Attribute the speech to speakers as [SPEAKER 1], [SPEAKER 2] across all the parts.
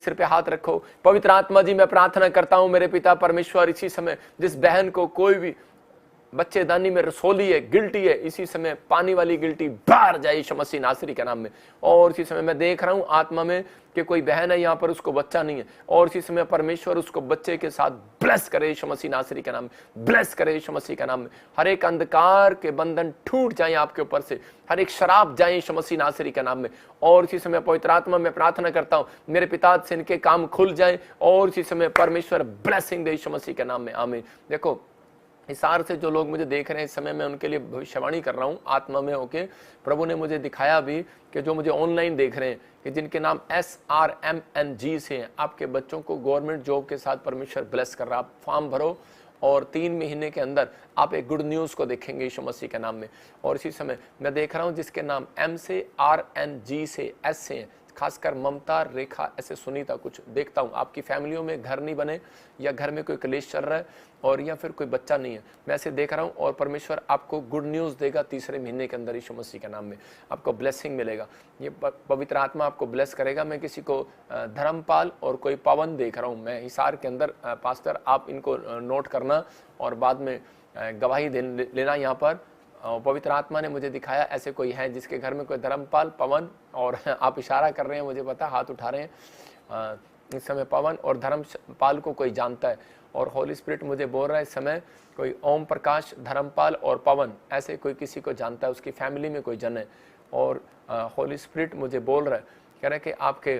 [SPEAKER 1] सिर पे हाथ रखो। पवित्र आत्मा जी मैं प्रार्थना करता हूं मेरे पिता परमेश्वर, इसी समय जिस बहन को कोई भी बच्चेदानी में रसोली है, गिल्टी है, इसी समय पानी वाली गिल्टी बाहर जाए यीशु मसीह नासरी के नाम में। और इसी समय मैं देख रहा हूं आत्मा में कि कोई बहन है यहाँ पर, उसको बच्चा नहीं है, और इसी समय परमेश्वर उसको बच्चे के साथ ब्लेस करे यीशु मसीह नासरी के नाम में, ब्लेस करे यीशु मसीह के नाम में। हर एक अंधकार के बंधन टूट जाए आपके ऊपर से, हर एक शराब जाए यीशु मसीह नासरी के नाम में। और इसी समय पवित्र आत्मा में प्रार्थना करता हूं मेरे पिता से इनके काम खुल जाए, और इसी समय परमेश्वर ब्लेसिंग दे यीशु मसीह के नाम में, आमीन। देखो हिसार से जो लोग मुझे देख रहे हैं इस समय, मैं उनके लिए भविष्यवाणी कर रहा हूँ आत्मा में होके। प्रभु ने मुझे दिखाया भी कि जो मुझे ऑनलाइन देख रहे हैं कि जिनके नाम SRMNG से हैं, आपके बच्चों को गवर्नमेंट जॉब के साथ परमेश्वर ब्लेस कर रहा है। आप फॉर्म भरो और 3 महीने के अंदर आप एक गुड न्यूज़ को देखेंगे यीशु मसीह के नाम में। और इसी समय मैं देख रहा हूँ जिसके नाम M से RNG से S से हैं, खासकर ममता, रेखा, ऐसे सुनीता, कुछ देखता हूँ आपकी फैमिलियों में घर नहीं बने, या घर में कोई कलेश चल रहा है, और या फिर कोई बच्चा नहीं है, मैं ऐसे देख रहा हूँ। और परमेश्वर आपको गुड न्यूज़ देगा 3 महीने के अंदर यीशु मसीह के नाम में, आपको ब्लेसिंग मिलेगा। ये पवित्र आत्मा आपको ब्लेस करेगा। मैं किसी को धर्मपाल और कोई पवन देख रहा हूँ मैं हिसार के अंदर। पास्टर आप इनको नोट करना और बाद में गवाही लेना यहाँ पर। पवित्र आत्मा ने मुझे दिखाया ऐसे कोई है जिसके घर में कोई धर्मपाल, पवन, और आप इशारा कर रहे हैं, मुझे पता, हाथ उठा रहे हैं इस समय। पवन और धर्मपाल को कोई जानता है, और होली स्पिरिट मुझे बोल रहा है इस समय कोई ओम प्रकाश, धर्मपाल और पवन, ऐसे कोई किसी को जानता है, उसकी फैमिली में कोई जन है। और होली स्पिरिट मुझे बोल रहा है, कह रहा है कि आपके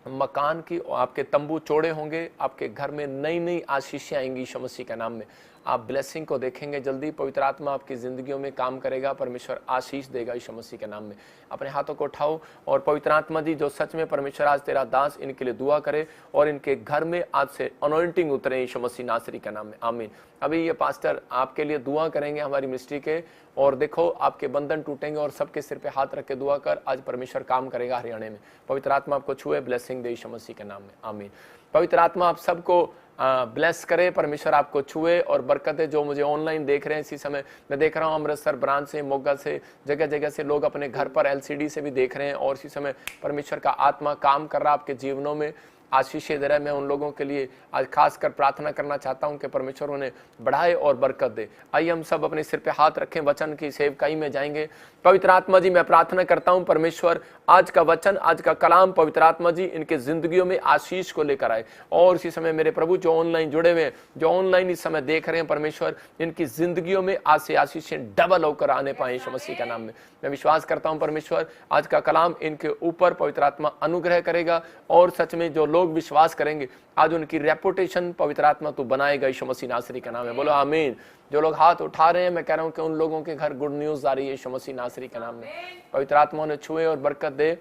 [SPEAKER 1] मकान की, आपके तंबू चौड़े होंगे, आपके घर में नई नई आशीषें आएंगी यीशु मसीह के नाम में। आप ब्लेसिंग को देखेंगे जल्दी। पवित्र आत्मा आपकी जिंदगियों में काम करेगा, परमेश्वर आशीष देगा यीशु मसीह के नाम में। अपने हाथों को उठाओ और पवित्र आत्मा जी जो सच में परमेश्वर आज तेरा दास इनके लिए दुआ करे, और इनके घर में आज से अनॉइंटिंग उतरे यीशु मसीह नासरी के नाम में, आमीन। अभी ये पास्टर आपके लिए दुआ करेंगे हमारी मिनिस्ट्री के, और देखो आपके बंधन टूटेंगे, और सबके सिर पे हाथ रख के दुआ कर, आज परमेश्वर काम करेगा हरियाणा में। पवित्र आत्मा आपको छुए, ब्लेसिंग दे यीशु मसीह के नाम में, आमीन। पवित्र आत्मा आप सबको ब्लेस करे, परमेश्वर आपको छुए और बरकतें। जो मुझे ऑनलाइन देख रहे हैं इसी समय, मैं देख रहा हूँ अमृतसर ब्रांच से, मोगा से, जगह जगह से लोग अपने घर पर LCD से भी देख रहे हैं, और इसी समय परमेश्वर का आत्मा काम कर रहा है आपके जीवनों में, आशीषें दे रहा है। मैं उन लोगों के लिए आज खास कर प्रार्थना करना चाहता हूं कि परमेश्वर उन्हें बढ़ाए और बरकत दे। आइए हम सब अपने सिर पे हाथ रखें, वचन की सेवकाई में जाएंगे। पवित्र आत्मा जी मैं प्रार्थना करता हूं परमेश्वर आज का वचन, आज का कलाम पवित्र आत्मा जी इनके जिंदगियों में आशीष को लेकर आए। और इसी समय मेरे प्रभु जो ऑनलाइन जुड़े हुए हैं, जो ऑनलाइन इस समय देख रहे हैं, परमेश्वर इनकी जिंदगियों में आज से आशीषें डबल होकर आने पाए यीशु मसीह का नाम में। मैं विश्वास करता हूं परमेश्वर आज का कलाम इनके ऊपर पवित्र आत्मा अनुग्रह करेगा, और सच में जो लोग विश्वास करेंगे आज उनकी रेपुटेशन पवित्र आत्मा तो बनाएगा यीशु मसीह नासरी का नाम है। बोलो आमीन। जो लोग हाथ उठा रहे हैं, मैं कह रहा हूं कि उन लोगों के घर गुड न्यूज आ रही है यीशु मसीह नासरी का नाम में। पवित्र आत्मा ने छुए और बरकत दे।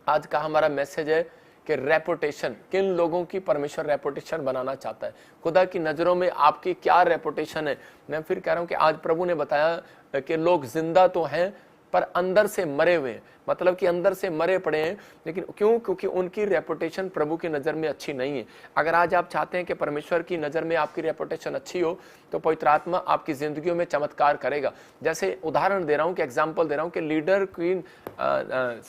[SPEAKER 1] आज का हमारा मैसेज है कि रेपुटेशन, किन लोगों की परमेश्वर रेपुटेशन बनाना चाहता है, खुदा की नजरों में आपकी क्या रेपुटेशन है। मैं फिर कह रहा हूं कि आज प्रभु ने बताया कि लोग जिंदा तो हैं पर अंदर से मरे हुए हैं, मतलब कि अंदर से मरे पड़े हैं, लेकिन क्यों? क्योंकि उनकी रेपुटेशन प्रभु की नज़र में अच्छी नहीं है। अगर आज आप चाहते हैं कि परमेश्वर की नज़र में आपकी रेपुटेशन अच्छी हो, तो पवित्र आत्मा आपकी जिंदगियों में चमत्कार करेगा। जैसे उदाहरण दे रहा हूं कि एग्जाम्पल दे रहा हूं कि लीडर की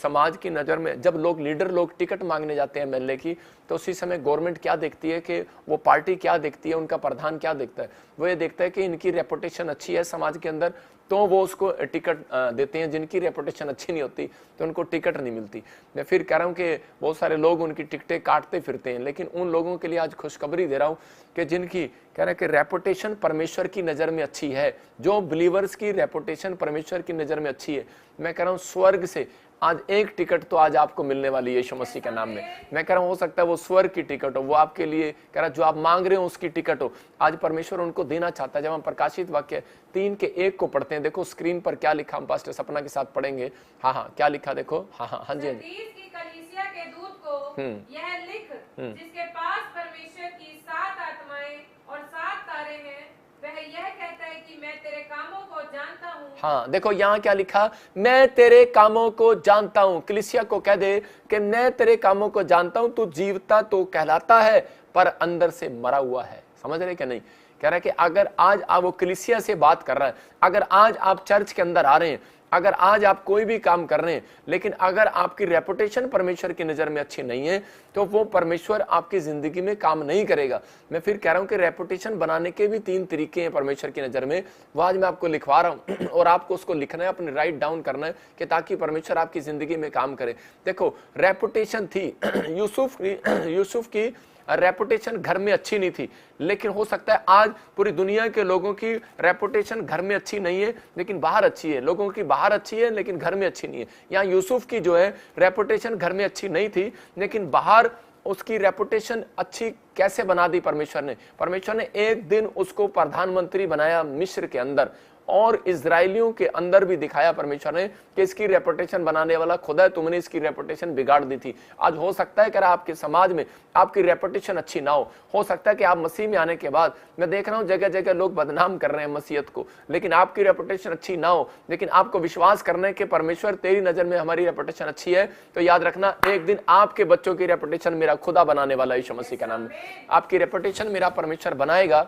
[SPEAKER 1] समाज की नज़र में जब लोग टिकट मांगने जाते हैं MLA की, तो उसी समय गवर्नमेंट क्या देखती है कि वो पार्टी क्या देखती है, उनका प्रधान क्या देखता है, वो ये देखता है कि इनकी रेपुटेशन अच्छी है समाज के अंदर, तो वो उसको टिकट देते हैं। जिनकी रेपुटेशन अच्छी नहीं होती तो उनको टिकट नहीं मिलती। मैं फिर कह रहा हूँ कि बहुत सारे लोग उनकी टिकटें काटते फिरते हैं, लेकिन उन लोगों के लिए आज खुशखबरी दे रहा हूँ कि जिनकी कह रहे हैं कि रेपुटेशन परमेश्वर की नज़र में अच्छी है, जो बिलीवर्स की रेपुटेशन परमेश्वर की नज़र में अच्छी है, मैं कह रहा हूँ स्वर्ग से आज एक टिकट तो आज आपको मिलने वाली है यीशु मसीह के नाम में। मैं कह रहा हूँ हो सकता है वो स्वर्ग की टिकट हो, वो आपके लिए कह रहा जो आप मांग रहे हो उसकी टिकट हो, आज परमेश्वर उनको देना चाहता है। जब हम प्रकाशित वाक्य 3:1 को पढ़ते हैं, देखो स्क्रीन पर क्या लिखा, हम पास्टर सपना के साथ पढ़ेंगे। हाँ क्या लिखा देखो। हाँ जी
[SPEAKER 2] कलीसिया के दूत को यह लिख, जिसके पास परमेश्वर की 7 आत्माएं और 7 तारे हैं, वह यह कहता है कि मैं तेरे कामों को जानता हूँ।
[SPEAKER 1] हाँ देखो यहाँ क्या लिखा, मैं तेरे कामों को जानता हूँ। कलीसिया को कह दे कि मैं तेरे कामों को जानता हूँ, तू जीवता तो कहलाता है पर अंदर से मरा हुआ है। समझ रहे कि नहीं? कह रहा है कि अगर आज आप, वो कलीसिया से बात कर रहा है, अगर आज आप चर्च के अंदर आ रहे हैं अगर आज आप कोई भी काम कर रहे हैं, लेकिन अगर आपकी रेपुटेशन परमेश्वर की नजर में अच्छी नहीं है, तो वो परमेश्वर आपकी जिंदगी में काम नहीं करेगा। मैं फिर कह रहा हूं कि रेपुटेशन बनाने के भी 3 तरीके हैं परमेश्वर की नजर में, वो आज मैं आपको लिखवा रहा हूं और आपको उसको लिखना है, अपने राइट डाउन करना है कि ताकि परमेश्वर आपकी जिंदगी में काम करे। देखो, रेपुटेशन थी यूसुफ की रेपुटेशन घर में अच्छी नहीं थी, लेकिन हो सकता है आज पूरी दुनिया के लोगों की रेपुटेशन घर में अच्छी नहीं है लेकिन बाहर अच्छी है, लोगों की बाहर अच्छी है लेकिन घर में अच्छी नहीं है। यहाँ यूसुफ की जो है रेपुटेशन घर में अच्छी नहीं थी, लेकिन बाहर उसकी रेपुटेशन अच्छी कैसे बना दी परमेश्वर ने एक दिन उसको प्रधानमंत्री बनाया मिस्र के अंदर, और इजरायलियों के अंदर भी दिखाया परमेश्वर ने कि इसकी रेपुटेशन बनाने वाला खुदा है, तुमने इसकी रेपुटेशन बिगाड़ दी थी। आज हो सकता है कि आपके समाज में आपकी रेपुटेशन अच्छी ना हो सकता है कि आप मसीह में आने के बाद, मैं देख रहा हूं जगह जगह लोग बदनाम कर रहे हैं मसीहत को, लेकिन आपकी रेपुटेशन अच्छी ना हो, लेकिन आपको विश्वास करना है कि परमेश्वर तेरी नजर में हमारी रेपुटेशन अच्छी है, तो याद रखना एक दिन आपके बच्चों की रेपुटेशन मेरा खुदा बनाने वाला यीशु मसीह का नाम में आपकी रेपुटेशन मेरा परमेश्वर बनाएगा।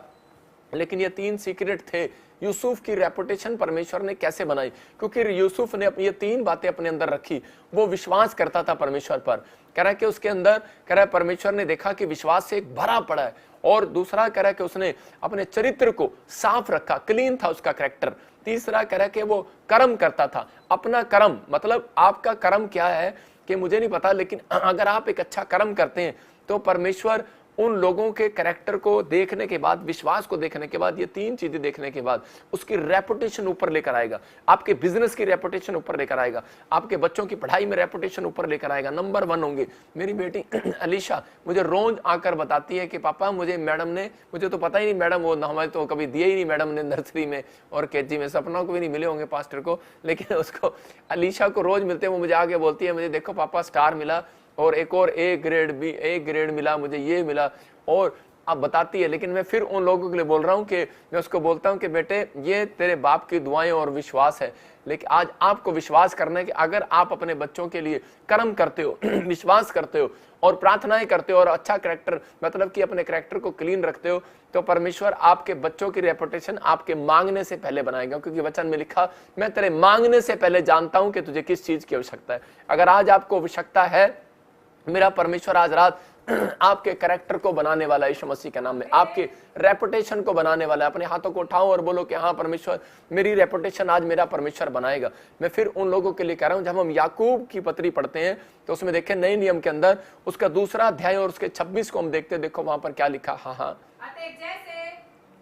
[SPEAKER 1] लेकिन ये 3 सीक्रेट थे यूसुफ की रेपुटेशन परमेश्वर ने कैसे बनाई, क्योंकि यूसुफ ने ये 3 बातें अपने अंदर रखी। वो विश्वास करता था परमेश्वर पर, कह रहा है कि उसके अंदर कह रहा है परमेश्वर ने देखा कि विश्वास से एक भरा पड़ा है, और दूसरा कह रहा है कि उसने अपने चरित्र को साफ रखा, क्लीन था उसका कैरेक्टर। तीसरा कह रहा है कि वो कर्म करता था, अपना कर्म, मतलब आपका कर्म क्या है कि मुझे नहीं पता, लेकिन अगर आप एक अच्छा कर्म करते हैं तो परमेश्वर उन लोगों के कैरेक्टर को देखने के बाद, विश्वास को देखने के बाद, ये 3 चीजें देखने के बाद उसकी रेपुटेशन ऊपर लेकर आएगा, आपके बिजनेस की रेपुटेशन ऊपर लेकर आएगा, आपके बच्चों की पढ़ाई में रेपुटेशन ऊपर लेकर आएगा, नंबर 1 होंगे। मेरी बेटी अलीशा मुझे रोज आकर बताती है कि पापा मुझे मैडम ने, मुझे तो पता ही नहीं मैडम, वो हमारे तो कभी दिए ही नहीं मैडम ने नर्सरी में और केजी में, सपना को भी नहीं मिले होंगे पास्टर को, लेकिन उसको अलीशा को रोज मिलते हैं, वो मुझे आके बोलती है मुझे देखो पापा स्टार मिला, और एक और ए ग्रेड मिला, मुझे ये मिला, और अब बताती है। लेकिन मैं फिर उन लोगों के लिए बोल रहा हूं कि मैं उसको बोलता हूं कि बेटे ये तेरे बाप की दुआएं और विश्वास है, लेकिन आज आपको विश्वास करना है कि अगर आप अपने बच्चों के लिए कर्म करते हो विश्वास करते हो और प्रार्थनाएं करते हो और अच्छा कैरेक्टर, मतलब कि अपने कैरेक्टर को क्लीन रखते हो, तो परमेश्वर आपके बच्चों की रेपुटेशन आपके मांगने से पहले बनाएगा, क्योंकि वचन में लिखा मैं तेरे मांगने से पहले जानता हूं कि तुझे किस चीज की आवश्यकता है। अगर आज आपको आवश्यकता है, मेरा परमेश्वर आज रात आपके कैरेक्टर को बनाने वाला यीशु मसीह के नाम में, आपके रेपुटेशन को बनाने वाला है। अपने हाथों को उठाओ और बोलो कि हाँ परमेश्वर मेरी रेपुटेशन आज मेरा परमेश्वर बनाएगा। मैं फिर उन लोगों के लिए कह रहा हूं, जब हम याकूब की पत्री पढ़ते हैं तो उसमें देखें नए नियम के अंदर उसका 2 अध्याय और उसके 26 को हम देखते हैं, देखो वहां पर क्या लिखा। हाँ
[SPEAKER 2] जैसे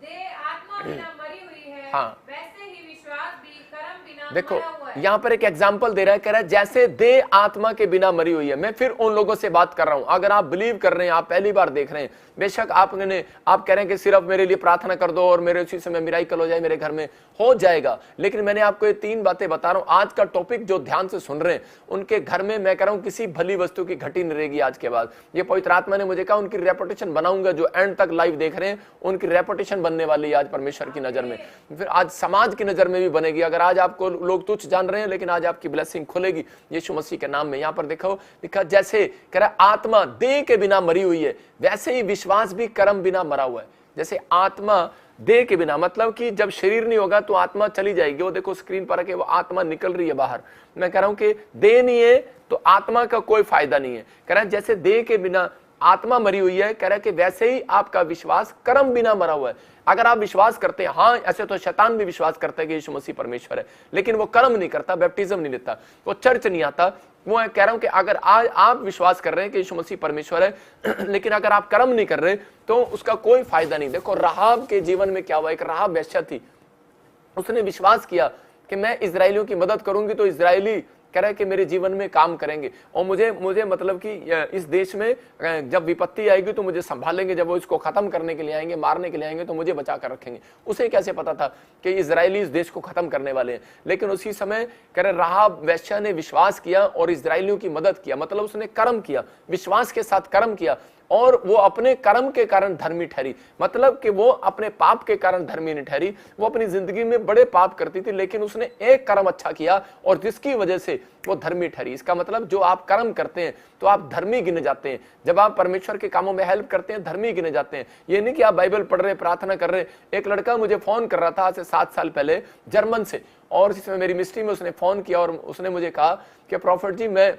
[SPEAKER 2] देह आत्मा बिना मरी हुई है,
[SPEAKER 1] हाँ,
[SPEAKER 2] वैसे ही विश्वास भी कर्म बिना
[SPEAKER 1] देखो
[SPEAKER 2] मरा हुआ है।
[SPEAKER 1] यहाँ पर एक एग्जाम्पल दे रहा है, कह रहा है जैसे देह आत्मा के बिना मरी हुई है। मैं फिर उन लोगों से बात कर रहा हूं, अगर आप बिलीव कर रहे हैं, आप पहली बार देख रहे हैं, बेशक आप कह रहे हैं कि सिर्फ मेरे लिए प्रार्थना कर दो और मेरे उसी समय मिराकल हो जाए, मेरे घर में हो जाएगा, लेकिन मैंने आपको ये 3 बातें बता रहा हूं। आज का टॉपिक जो ध्यान से सुन रहे हैं उनके घर में मैं कह रहा हूं किसी भली वस्तु की घटी नहीं रहेगी आज के बाद। ये पवित्र आत्मा ने मुझे कहा उनकी रेपुटेशन बनाऊंगा, जो एंड तक लाइव देख रहे हैं उनकी रेपुटेशन बनने वाली है आज परमेश्वर की नजर में, फिर आज समाज की नजर में भी बनेगी। अगर आज आपको लोग तुच्छ जान रहे हैं, लेकिन आज आपकी ब्लेसिंग खुलेगी यीशु मसीह के नाम में। यहां पर देखो लिखा, जैसे कह रहा आत्मा देह के बिना मरी हुई है, वैसे ही विश्वास भी कर्म बिना मरा हुआ है। जैसे आत्मा देह के बिना, मतलब कि जब शरीर नहीं होगा तो आत्मा चली जाएगी। वो देखो स्क्रीन पर है, वो आत्मा निकल रही है बाहर। मैं कह रहा हूं कि देह नहीं है तो आत्मा का कोई फायदा नहीं है। कह रहा है जैसे देह के बिना आत्मा मरी हुई है, कह रहा है कि वैसे ही आपका विश्वास कर्म बिना मरा हुआ है। अगर आप विश्वास करते हैं, हाँ ऐसे तो शैतान भी विश्वास करता है कि यीशु मसीह परमेश्वर है, लेकिन वो कर्म नहीं करता, बैप्टिज्म नहीं लेता, वो चर्च नहीं आता। वो कह रहा हूं कि अगर आज आप विश्वास कर रहे हैं कि यीशु मसीह परमेश्वर है, लेकिन अगर आप कर्म नहीं कर रहे तो उसका कोई फायदा नहीं। देखो राहाब के जीवन में क्या हुआ, एक राहाब वेश्या थी, उसने विश्वास किया कि मैं इजरायलियों की मदद करूंगी तो इजरायली कह रहा है कि मेरे जीवन में काम करेंगे, और मुझे मतलब कि इस देश में जब विपत्ति आएगी तो मुझे संभालेंगे, जब वो इसको खत्म करने के लिए आएंगे, मारने के लिए आएंगे तो मुझे बचा कर रखेंगे। उसे कैसे पता था कि इजरायली इस देश को खत्म करने वाले हैं? लेकिन उसी समय कह रहे राहाब वेश्या ने विश्वास किया और इजरायलियों की मदद किया, मतलब उसने कर्म किया, विश्वास के साथ कर्म किया, और वो अपने कर्म के कारण धर्मी ठहरी। मतलब कि वो अपने पाप के कारण धर्मी नहीं ठहरी, वो अपनी जिंदगी में बड़े पाप करती थी, लेकिन उसने एक कर्म अच्छा किया और जिसकी वजह से वो धर्मी ठहरी। इसका मतलब जो आप कर्म करते हैं तो आप धर्मी गिने जाते हैं। जब आप परमेश्वर के कामों में हेल्प करते हैं, धर्मी गिने जाते हैं। ये नहीं कि आप बाइबल पढ़ रहे, प्रार्थना कर रहे। एक लड़का मुझे फोन कर रहा था आज से 7 साल पहले जर्मन से, और जिसमें मेरी मिस्ट्री में उसने फोन किया और उसने मुझे कहा कि प्रॉफिट जी, मैं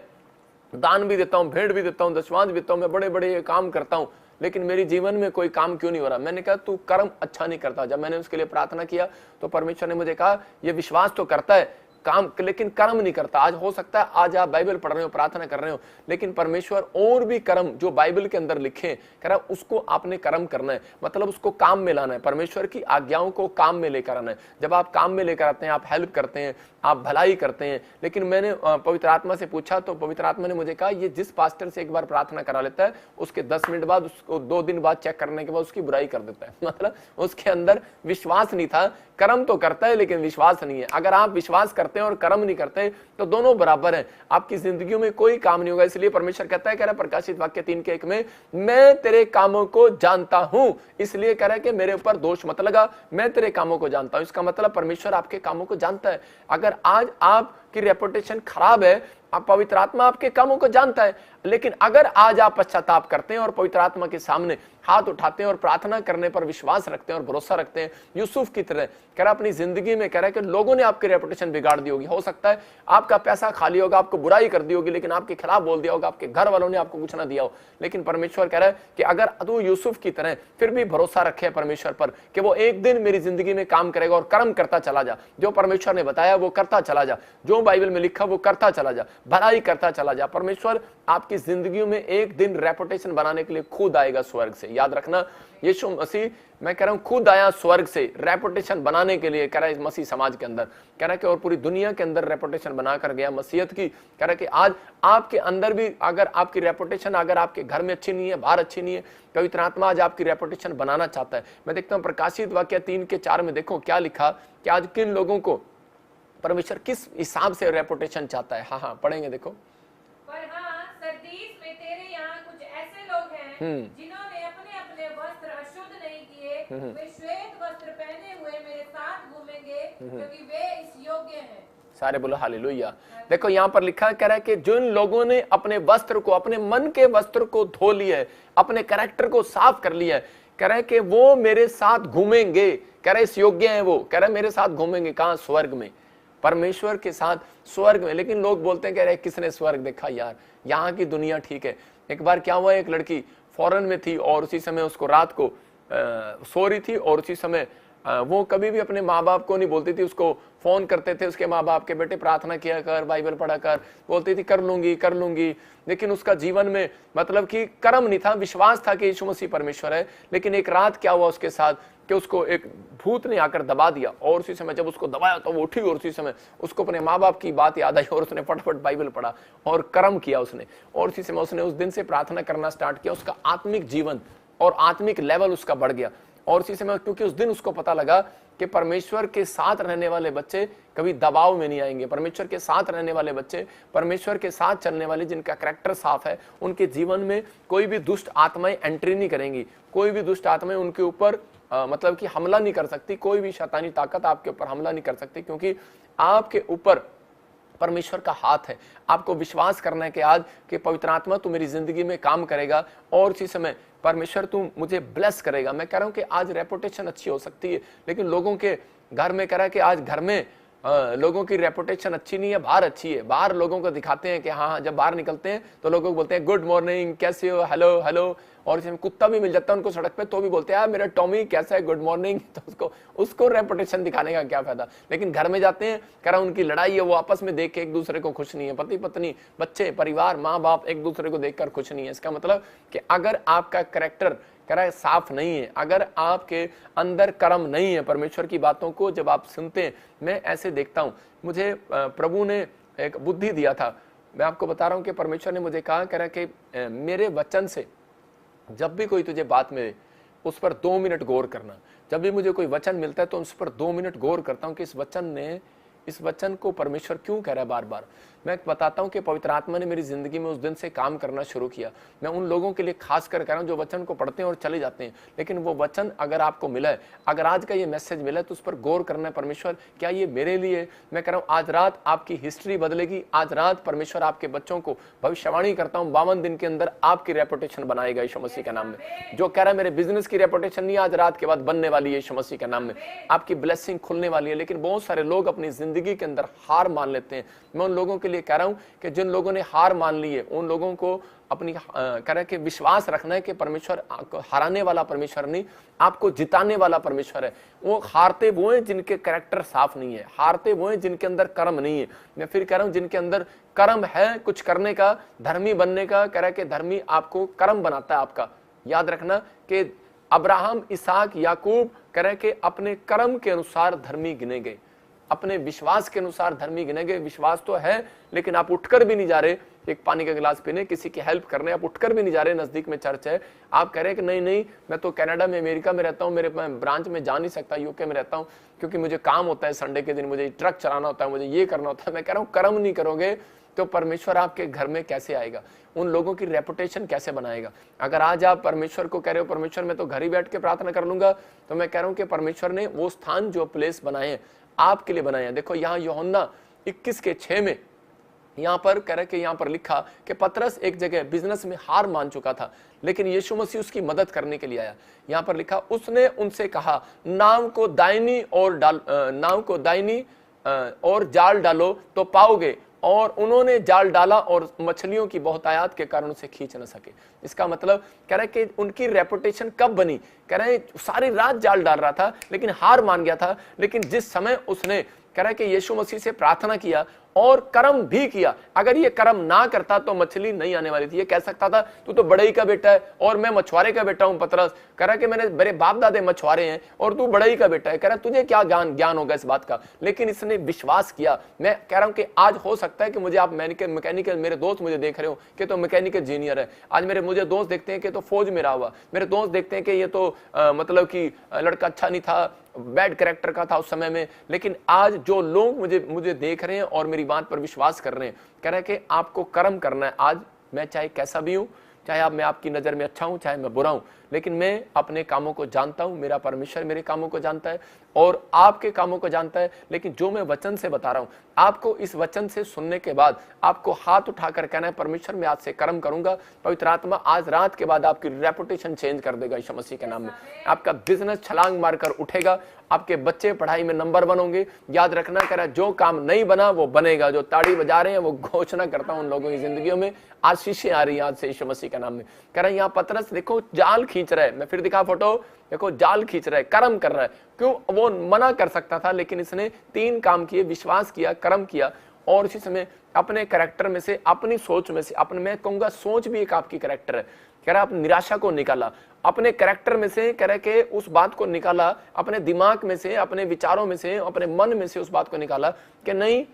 [SPEAKER 1] दान भी देता हूँ, भेंट भी देता हूँ, दशमांश भी देता हूँ, मैं बड़े बड़े काम करता हूँ, लेकिन मेरी जीवन में कोई काम क्यों नहीं हो रहा। मैंने कहा तू कर्म अच्छा नहीं करता। जब मैंने उसके लिए प्रार्थना किया तो परमेश्वर ने मुझे कहा ये विश्वास तो करता है काम, लेकिन कर्म नहीं करता। आज हो सकता है आज आप बाइबल पढ़ रहे हो, प्रार्थना कर रहे हो, लेकिन परमेश्वर और भी कर्म जो बाइबल के अंदर लिखे कह रहा उसको आपने कर्म करना है, मतलब उसको काम में लाना है। परमेश्वर की आज्ञाओं को काम में लेकर आना है। जब आप काम में लेकर आते हैं, आप हेल्प करते हैं, आप भलाई करते हैं। लेकिन मैंने पवित्र आत्मा से पूछा तो पवित्र आत्मा ने मुझे कहा ये जिस पास्टर से एक बार प्रार्थना करा लेता है उसके 10 मिनट बाद, उसको 2 दिन बाद चेक करने के बाद उसकी बुराई कर देता है। मतलब उसके अंदर विश्वास नहीं था। कर्म तो करता है लेकिन विश्वास नहीं है। अगर आप विश्वास करते हैं और कर्म नहीं करते तो दोनों बराबर हैं, आपकी जिंदगी में कोई काम नहीं होगा। इसलिए परमेश्वर कहता है, कह रहा है प्रकाशित वाक्य 3:1 में, मैं तेरे कामों को जानता हूं, इसलिए कह रहा है कि मेरे ऊपर दोष मत लगा, मैं तेरे कामों को जानता हूं। इसका मतलब परमेश्वर आपके कामों को जानता है। अगर आज आपकी रेपुटेशन खराब है, आप पवित्र आत्मा आपके कामों को जानता है, लेकिन अगर आज आप पश्चाताप करते हैं और पवित्र आत्मा के सामने हाथ उठाते हैं और प्रार्थना करने पर विश्वास रखते हैं और भरोसा रखते हैं, यूसुफ की तरह कह रहा अपनी जिंदगी में कह रहा है कि लोगों ने आपकी रेपुटेशन बिगाड़ दी होगी। हो सकता है आपका पैसा खाली होगा, आपको बुराई कर दी होगी, लेकिन आपके खिलाफ बोल दिया होगा, आपके घर वालों ने आपको कुछ ना दिया हो, लेकिन परमेश्वर कह रहा है कि अगर तू यूसुफ की तरह फिर भी भरोसा रखे परमेश्वर पर कि वो एक दिन मेरी जिंदगी में काम करेगा, और कर्म करता चला जा, जो परमेश्वर ने बताया वो करता चला जा, जो बाइबल में लिखा वो करता चला जा, भलाई करता चला जा। परमेश्वर आपकी जिंदगी में एक दिन रेपुटेशन बनाने के लिए खुद आएगा स्वर्ग से। याद रखना, यीशु मसीह, मैं कह रहा हूं, खुद आया स्वर्ग से रेपुटेशन बनाने के लिए। कह रहा है इस मसीह समाज के अंदर, कह रहा है कि और पूरी दुनिया के अंदर रेपुटेशन बनाकर गया मसीहत की। कह रहा है कि आज आपके अंदर भी अगर आपकी रेपुटेशन, अगर आपके घर में अच्छी नहीं है, बाहर अच्छी नहीं है, पवित्र आत्मा आज आपकी रेपुटेशन बनाना चाहता है। मैं देखता हूं प्रकाशित वाक्य 3:4 में, देखो क्या लिखा कि आज किन लोगों को परमेश्वर किस हिसाब से रेपुटेशन चाहता है। हाँ, पढ़ेंगे, देखो।
[SPEAKER 2] पर हाँ, सरदीस में तेरे यहाँ कुछ ऐसे लोग हैं जिन्होंने अपने अपने वस्त्र अशुद्ध नहीं किए, वे श्वेत वस्त्र पहने हुए मेरे साथ घूमेंगे, क्योंकि वे इस योग्य हैं।
[SPEAKER 1] सारे बोलो हालेलुया। देखो यहाँ पर लिखा कह रहा है कि जिन लोगों ने अपने वस्त्र को, अपने मन के वस्त्र को धो लिया है, अपने कैरेक्टर को साफ कर लिया है, कह रहा है कि वो मेरे साथ घूमेंगे। कह रहा है इस योग्य हैं वो, कह रहा है मेरे साथ घूमेंगे। कहाँ? स्वर्ग में, परमेश्वर के साथ स्वर्ग में। लेकिन लोग बोलते हैं, कह रहे किसने स्वर्ग देखा यार, यहाँ की दुनिया ठीक है। एक बार क्या हुआ, एक लड़की फॉरेन में थी और उसी समय उसको रात को सो रही थी, और उसी समय वो कभी भी अपने माँ बाप को नहीं बोलती थी, उसको फोन करते थे उसके माँ बाप के, बेटे प्रार्थना किया कर, बाइबल पढ़ा कर, बोलती थी कर लूंगी। लेकिन उसका जीवन में मतलब कि कर्म नहीं था, विश्वास था कि यीशु मसीह परमेश्वर है। लेकिन एक रात क्या हुआ उसके साथ कि उसको एक भूत ने आकर दबा दिया, और उसी समय जब उसको दबाया तो वो उठी, और उसी समय उसको अपने माँ बाप की बात याद आई और उसने फटाफट बाइबल पढ़ा और कर्म किया उसने। और उसी समय उसने उस दिन से प्रार्थना करना स्टार्ट किया। उसका आत्मिक जीवन और आत्मिक लेवल उसका बढ़ गया। और इसी समय, क्योंकि उस दिन उसको पता लगा कि परमेश्वर के साथ रहने वाले बच्चे कभी दबाव में नहीं आएंगे। परमेश्वर के साथ रहने वाले बच्चे, परमेश्वर के साथ चलने वाले, जिनका कैरेक्टर साफ है, उनके जीवन में कोई भी दुष्ट आत्माएं एंट्री नहीं करेंगी। कोई भी दुष्ट आत्माएं उनके ऊपर मतलब कि हमला नहीं कर सकती। कोई भी शैतानी ताकत आपके ऊपर हमला नहीं कर सकती, क्योंकि आपके ऊपर परमेश्वर का हाथ है। आपको विश्वास करना है कि आज के पवित्र आत्मा तू मेरी जिंदगी में काम करेगा, और इसी समय परमेश्वर तू मुझे ब्लेस करेगा। मैं कह रहा हूं कि आज रेपुटेशन अच्छी हो सकती है, लेकिन लोगों के घर में कह रहा है कि आज घर में लोगों की रेपुटेशन अच्छी नहीं है, बाहर अच्छी है। बाहर लोगों को दिखाते हैं कि हाँ, जब बाहर निकलते हैं तो लोगों को बोलते हैं गुड मॉर्निंग, कैसे हो, हेलो। और इसमें कुत्ता भी मिल जाता है उनको सड़क पे तो भी बोलते हैं यार मेरा टॉमी कैसा है, गुड मॉर्निंग। तो उसको रेपुटेशन दिखाने का क्या फायदा। लेकिन घर में जाते हैं, कह रहा उनकी लड़ाई है, वो आपस में देख के एक दूसरे को खुश नहीं है। पति पत्नी, बच्चे, परिवार, माँ बाप एक दूसरे को देखकर खुश नहीं है। इसका मतलब कि अगर आपका कैरेक्टर कह रहा है साफ नहीं है, अगर आपके अंदर कर्म नहीं है, परमेश्वर की बातों को जब आप सुनते हैं, मैं ऐसे देखता हूं, मुझे प्रभु ने एक बुद्धि दिया था। मैं आपको बता रहा हूं कि परमेश्वर ने मुझे कहा, कह रहा कि मेरे वचन से जब भी कोई तुझे बात मिले उस पर 2 मिनट गौर करना। जब भी मुझे कोई वचन मिलता है तो उस पर 2 मिनट गौर करता हूं कि इस वचन ने इस वचन को परमेश्वर क्यों कह रहा है बार बार? मैं बताता हूं कि पवित्र आत्मा ने मेरी जिंदगी में उस दिन से काम करना शुरू किया। मैं उन लोगों के लिए खास कर कह रहा हूं जो वचन को पढ़ते हैं और चले जाते हैं, लेकिन वो वचन अगर आपको मिला है, अगर आज का ये मैसेज मिला है, तो उस पर गौर करना है, परमेश्वर क्या ये मेरे लिए? मैं कह रहा हूं आज रात आपकी हिस्ट्री बदलेगी। आज रात परमेश्वर आपके बच्चों को, भविष्यवाणी करता हूं, 52 दिन के अंदर आपकी रेपुटेशन बनाएगा यीशु मसीह के नाम में। जो कह रहा है मेरे बिजनेस की रेपुटेशन नहीं, आज रात के बाद बनने वाली है यीशु मसीह के नाम में। आपकी ब्लेसिंग खुलने वाली है। लेकिन बहुत सारे लोग अपनी जिंदगी के अंदर हार मान लेते हैं। मैं उन लोगों के लिए कह रहा हूं कि जिन लोगों ने हार मान ली है, उन लोगों को अपनी कह रहे कि विश्वास रखना है कि परमेश्वर हराने वाला परमेश्वर नहीं, आपको जिताने वाला परमेश्वर है। वो हारते वो हैं जिनके कैरेक्टर साफ नहीं है, हारते वो हैं जिनके अंदर कर्म नहीं है। मैं फिर कह रहा हूं जिनके अंदर कर्म है कुछ करने का, धर्मी बनने का, कह रहा कि धर्मी आपको कर्म बनाता है आपका। याद रखना कि अब्राहम, इसहाक, याकूब कह रहे कि अपने कर्म के अनुसार धर्मी गिने गए, अपने विश्वास के अनुसार धर्मी गिने गए। विश्वास तो है, लेकिन आप उठकर भी नहीं जा रहे एक पानी का गिलास पीने, किसी की हेल्प करने, आप उठकर भी नहीं जा रहे। नजदीक में चर्च है, आप कह रहे हैं कि नहीं नहीं मैं तो कनाडा में, अमेरिका में रहता हूँ, मेरे ब्रांच में जा नहीं सकता, यूके में रहता हूँ क्योंकि मुझे काम होता है, संडे के दिन मुझे ट्रक चलाना होता है, मुझे ये करना होता है। मैं कह रहा हूँ कर्म नहीं करोगे तो परमेश्वर आपके घर में कैसे आएगा? उन लोगों की रेपुटेशन कैसे बनाएगा? अगर आज आप परमेश्वर को कह रहे हो परमेश्वर मैं तो घर ही बैठ के प्रार्थना कर लूंगा, तो मैं कह रहा हूं कि परमेश्वर ने वो स्थान जो प्लेस बनाए हैं आपके लिए बनाए हैं। देखो यहाँ यूहन्ना 21:6 में यहाँ पर कह रहे कि यहाँ पर लिखा कि पतरस एक जगह बिजनेस में हार मान चुका था, लेकिन यीशु मसीह उसकी मदद करने के लिए आया। यहाँ पर लिखा उसने उनसे कहा नाव को दाहिनी और जाल डालो तो पाओगे, और उन्होंने जाल डाला और मछलियों की बहुतायत के कारण उसे खींच न सके। इसका मतलब कह रहे कि उनकी रेपुटेशन कब बनी? कह रहे सारी रात जाल डाल रहा था लेकिन हार मान गया था, लेकिन जिस समय उसने कह रहे कि यीशु मसीह से प्रार्थना किया और कर्म भी किया, अगर ये कर्म ना करता तो मछली नहीं आने वाली थी। ये कह सकता था तू तो बड़ई का बेटा है और मैं मछुआरे का बेटा हूं पतरस, कह रहा कि मेरे बाप दादे मछुआरे हैं और तू बड़ई का बेटा है, कह रहा तुझे क्या ज्ञान होगा इस बात का? लेकिन इसने विश्वास किया। मैं कह रहा हूं कि आज हो सकता है कि मुझे आप मैकेनिकल, मेरे दोस्त मुझे देख रहे हो कि तो मैकेनिकल इंजीनियर है, आज मुझे दोस्त देखते हैं कि तो फौज में रहा हुआ, मेरे दोस्त देखते हैं कि ये तो मतलब कि लड़का अच्छा नहीं था, बैड कैरेक्टर का था उस समय में। लेकिन आज जो लोग मुझे देख रहे हैं और मेरी बात पर विश्वास कर रहे हैं, कह रहे हैं कि आपको कर्म करना है। आज मैं चाहे कैसा भी हूं, चाहे मैं आपकी नजर में अच्छा हूं, चाहे मैं बुरा हूं, लेकिन मैं अपने कामों को जानता हूं, मेरा परमेश्वर मेरे कामों को जानता है और आपके कामों को जानता है। लेकिन जो मैं वचन से बता रहा हूं, आपको इस वचन से सुनने के बाद आपको हाथ उठाकर कहना है परमेश्वर मैं आज से कर्म करूंगा। पवित्र आत्मा आज रात के बाद आपकी रेपुटेशन चेंज कर देगा यीशु मसीह के नाम में। आपका बिजनेस छलांग मारकर उठेगा, आपके बच्चे पढ़ाई में नंबर 1 होंगे। याद रखना, कह रहा जो काम नहीं बना वो बनेगा। जो ताड़ी बजा रहे हैं वो घोषणा करता हूं उन लोगों की जिंदगियों में आशीषें आ रही है आज से यीशु मसीह के नाम में। कह रहा है यहाँ पतरस देखो जाल खींच रहा है, मैं फिर दिखा फोटो, देखो जाल खींच रहा है, कर्म कर रहा है। क्यों? वो मना कर सकता था, लेकिन इसने 3 काम किए, विश्वास किया, कर्म किया और इसी समय अपने कैरेक्टर में से, अपनी सोच में से, मैं कहूंगा सोच भी एक आपकी कैरेक्टर है। कह रहा अपनी निराशा को निकाला अपने कैरेक्टर में से, कह रहे कि उस बात को निकाला अपने दिमाग में से, अपने विचारों में से, अपने मन में से उस बात को निकाला कि नहीं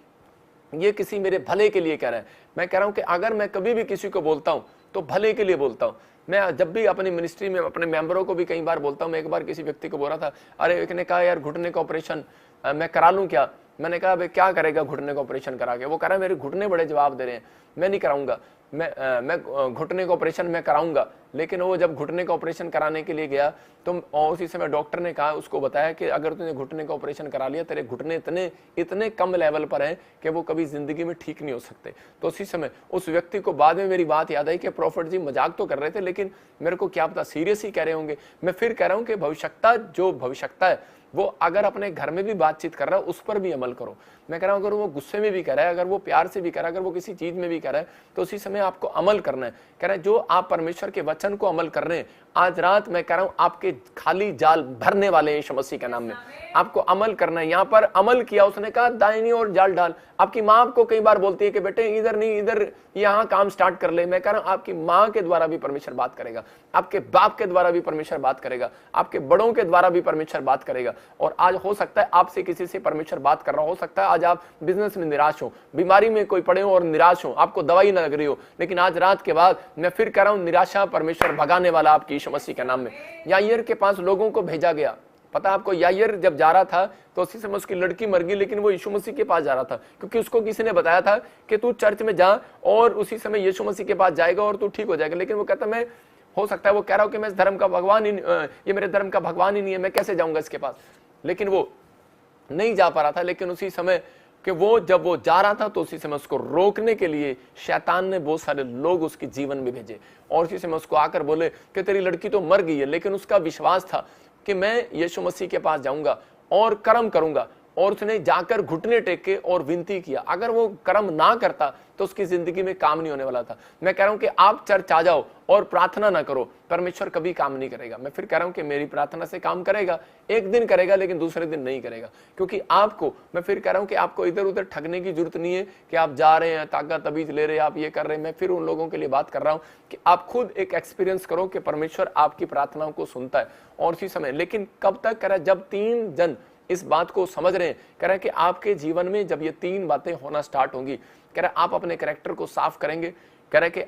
[SPEAKER 1] ये किसी मेरे भले के लिए कह रहा है। मैं कह रहा हूं कि अगर मैं कभी भी किसी को बोलता हूं तो भले के लिए बोलता हूं। मैं जब भी अपनी मिनिस्ट्री में अपने मेंबरों को भी कई बार बोलता हूं। मैं एक बार किसी व्यक्ति को बोल रहा था, अरे एक ने कहा यार घुटने का ऑपरेशन मैं करा लूं क्या? मैंने कहा भाई क्या करेगा घुटने का ऑपरेशन करा के? वो कह रहा है मेरे घुटने बड़े जवाब दे रहे हैं, मैं नहीं कराऊंगा, मैं घुटने का ऑपरेशन मैं कराऊंगा। लेकिन वो जब घुटने का ऑपरेशन कराने के लिए गया तो उसी समय डॉक्टर ने कहा, उसको बताया कि अगर तूने घुटने का ऑपरेशन करा लिया, तेरे घुटने इतने कम लेवल पर हैं कि वो कभी जिंदगी में ठीक नहीं हो सकते। तो उसी समय उस व्यक्ति को बाद में मेरी बात याद आई कि प्रॉफिट जी मजाक तो कर रहे थे, लेकिन मेरे को क्या पता सीरियस ही कह रहे होंगे। मैं फिर कह रहा हूं कि भविष्यता है वो अगर अपने घर में भी बातचीत कर रहा है उस पर भी अमल करो। मैं कह रहा हूं अगर वो गुस्से में भी कर रहा है, अगर वो प्यार से भी कर रहा है, अगर वो किसी चीज में भी कर रहा है, तो उसी समय आपको अमल करना है। कह रहा है जो आप परमेश्वर के वचन को अमल कर रहे हैं, आज रात मैं कह रहा हूं आपके खाली जाल भरने वाले हैं यीशु मसीह के नाम में। आपको अमल करना है। यहाँ पर अमल किया, उसने कहा दाहिनी ओर जाल डाल। आपकी माँ आपको कई बार बोलती है कि बेटे इधर नहीं इधर यहाँ काम स्टार्ट कर ले। मैं कह रहा हूं आपकी माँ के द्वारा भी परमेश्वर बात करेगा, आपके बाप के द्वारा भी परमेश्वर बात करेगा, आपके बड़ों के द्वारा भी परमेश्वर बात करेगा। और आज हो सकता है आपसे किसी से परमेश्वर बात कर रहा हो सकता है आज आप बिजनेस में निराश हो, बीमारी में कोई पड़े हो और निराश हो, आपको दवाई न लग रही हो, लेकिन आज रात के बाद मैं फिर कह रहा हूं निराशा परमेश्वर भगाने वाला आपकी यीशु मसीह के नाम में। याईर के पास लोगों को भेजा गया, पता आपको, यायर जब जा रहा था तो उसी समय उसकी लड़की मर गई, लेकिन वो यीशु मसीह के पास जा रहा था क्योंकि उसको किसी ने बताया था कि तू चर्च में जा और उसी समय यीशु मसीह के पास जाएगा और तू ठीक हो जाएगा। लेकिन वो कहता मैं, हो सकता है वो कह रहा हो कि मैं इस धर्म का भगवान ही, ये मेरे धर्म का भगवान ही नहीं है, मैं कैसे जाऊंगा इसके पास। लेकिन वो नहीं जा पा रहा था। लेकिन उसी समय कि वो जब वो जा रहा था तो उसी समय उसको रोकने के लिए शैतान ने बहुत सारे लोग उसके जीवन में भेजे और उसी समय उसको आकर बोले कि तेरी लड़की तो मर गई है। लेकिन उसका विश्वास था कि मैं यीशु मसीह के पास जाऊंगा और कर्म करूंगा, और उसने जाकर घुटने टेके और विनती किया। अगर वो कर्म ना करता तो उसकी जिंदगी में काम नहीं होने वाला था। मैं कह रहा हूं कि आप चर्च आ जाओ और प्रार्थना ना करो, परमेश्वर कभी काम नहीं करेगा। मैं फिर कह रहा हूं कि मेरी प्रार्थना से काम करेगा, एक दिन करेगा लेकिन दूसरे दिन नहीं करेगा। क्योंकि आपको, मैं फिर कह रहा हूं कि आपको इधर उधर ठगने की जरूरत नहीं है कि आप जा रहे हैं, ताकत तबीज ले रहे हैं, आप ये कर रहे हैं। मैं फिर उन लोगों के लिए बात कर रहा हूं कि आप खुद एक एक्सपीरियंस करो कि परमेश्वर आपकी प्रार्थनाओं को सुनता है। और उसी समय, लेकिन कब तक करा, जब 3 जन इस बात को समझ रहे हैं, कह रहा है कि आपके जीवन में जब ये 3 बातें होना स्टार्ट होंगी, कह रहा है आप अपने कैरेक्टर को साफ करेंगे। कह रहा है कि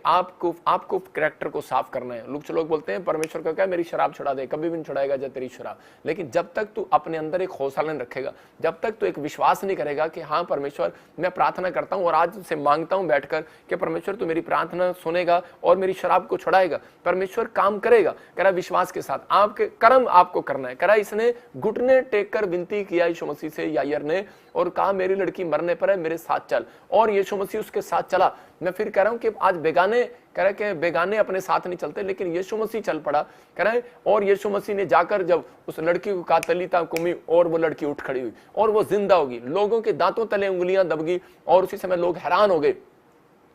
[SPEAKER 1] आपको कैरेक्टर को साफ करना है। कुछ लोग बोलते हैं परमेश्वर को क्या मेरी शराब छुड़ा दे, कभी भी नहीं छुड़ाएगा जब तेरी शराब। लेकिन जब तक तू अपने अंदर एक हौसला नहीं रखेगा, जब तक तू एक विश्वास नहीं करेगा कि हाँ परमेश्वर मैं प्रार्थना करता हूँ और आज से मांगता हूँ बैठकर कि परमेश्वर तू मेरी प्रार्थना सुनेगा और मेरी शराब को छुड़ाएगा, परमेश्वर काम करेगा। कह रहा विश्वास के साथ आपके कर्म आपको करना है। कह रहा इसने घुटने टेक कर विनती किया यीशु मसीह से, यायर ने, और कहा मेरी लड़की मरने पर है, मेरे साथ चल, और यीशु मसीह उसके साथ चला। मैं फिर कह रहा हूं कि आज बेगाने, कह रहे कि बेगाने अपने साथ नहीं चलते, लेकिन यीशु मसीह चल पड़ा। कह रहे और यीशु मसीह ने जाकर जब उस लड़की को कहा तलीता कुमी, और वो लड़की उठ खड़ी हुई और वो जिंदा होगी। लोगों के दांतों तले उंगलियां दब गई और उसी समय लोग हैरान हो गए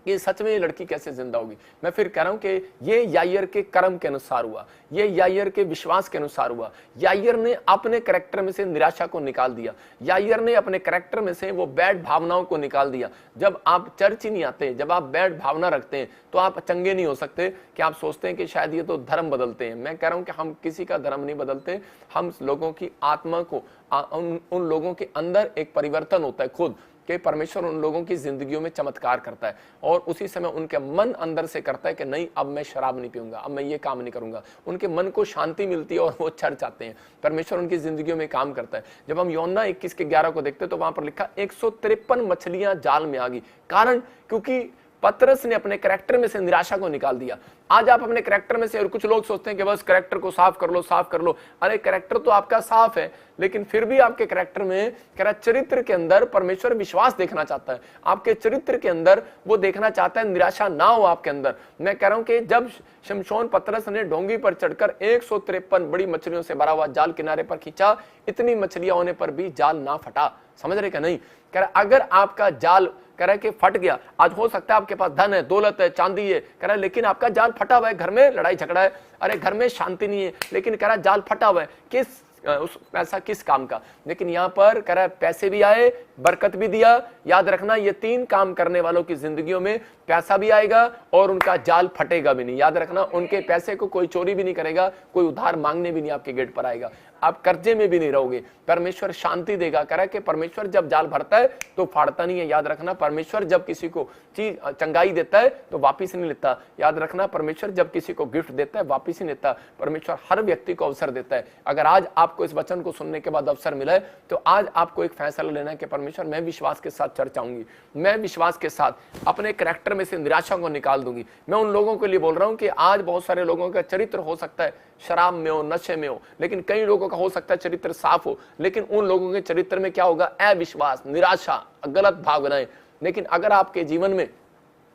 [SPEAKER 1] कि सच में ये लड़की कैसे जिंदा होगी। मैं फिर कह रहा हूं कि ये यायर के कर्म के अनुसार हुआ, ये यायर के विश्वास के अनुसार हुआ। यायर ने अपने कैरेक्टर में से निराशा को निकाल दिया, यायर ने अपने कैरेक्टर में से वो बैड भावनाओं को निकाल दिया। जब आप चर्च ही नहीं आते, जब आप बैड भावना रखते हैं तो आप चंगे नहीं हो सकते कि आप सोचते हैं कि शायद ये तो धर्म बदलते हैं। मैं कह रहा हूं कि हम किसी का धर्म नहीं बदलते, हम लोगों की आत्मा को, उन लोगों के अंदर एक परिवर्तन होता है खुद कि परमेश्वर उन लोगों की जिंदगियों में चमत्कार करता है और उसी समय उनके मन अंदर से करता है कि नहीं अब मैं शराब नहीं पीऊंगा, अब मैं ये काम नहीं करूंगा। उनके मन को शांति मिलती है और वो चर्च आते हैं। परमेश्वर उनकी जिंदगियों में काम करता है। जब हम यूहन्ना 21:11 को देखते तो वहां पर लिखा 153 मछलियां जाल में आ गई। कारण क्योंकि पतरस ने अपने कैरेक्टर में से निराशा को निकाल दिया। आज आप अपने कैरेक्टर में से, और कुछ लोग सोचते हैं कि बस कैरेक्टर को साफ कर लो, साफ कर लो। अरे कैरेक्टर तो आपका साफ है, लेकिन फिर भी आपके कैरेक्टर में, कह रहा चरित्र के अंदर परमेश्वर विश्वास देखना चाहता है। आपके चरित्र के अंदर वो देखना चाहता है निराशा ना हो आपके अंदर। मैं कह रहा हूं कि जब शमशोन पतरस ने डोंगी पर चढ़कर 153 बड़ी मछलियों से भरा हुआ जाल किनारे पर खींचा, इतनी मछलियां होने पर भी जाल ना फटा। समझ रहे क्या? नहीं। कह रहा अगर आपका जाल, कह रहा है कि फट गया, आज हो सकता है आपके पास धन है, दौलत है, चांदी है, कह रहा है लेकिन आपका जाल फटा हुआ है, घर में लड़ाई झगड़ा है, अरे घर में शांति नहीं है, लेकिन कह रहा है जाल फटा हुआ है, किस उस पैसा किस काम का। लेकिन यहां पर कह रहा है पैसे भी आए, बरकत भी दिया। याद रखना ये 3 काम करने वालों की जिंदगियों में पैसा भी आएगा और उनका जाल फटेगा भी नहीं। याद रखना उनके पैसे को कोई चोरी भी नहीं करेगा, कोई उधार मांगने भी नहीं आपके गेट पर आएगा, आप कर्जे में भी नहीं रहोगे। परमेश्वर शांति देगा। कह रहा है कि परमेश्वर जब जाल भरता है तो फाड़ता नहीं है। याद रखना परमेश्वर जब किसी को चीज चंगाई देता है तो वापिस नहीं लेता। याद रखना परमेश्वर जब किसी को गिफ्ट देता है वापिस नहीं लेता। परमेश्वर हर व्यक्ति को अवसर देता है। अगर आज आपको इस वचन को सुनने के बाद अवसर मिला है तो आज आपको एक फैसला लेना है कि परमेश्वर मैं विश्वास के साथ चर्च आऊंगी, मैं विश्वास के साथ अपने कैरेक्टर में से निराशा को निकाल दूंगी। मैं उन लोगों के लिए बोल रहा हूं कि आज बहुत सारे लोगों का चरित्र हो सकता है शराब में हो, नशे में हो, लेकिन कई लोगों का हो सकता है चरित्र साफ हो, लेकिन उन लोगों के चरित्र में क्या होगा? अविश्वास, निराशा, गलत भावनाएं। लेकिन अगर आपके जीवन में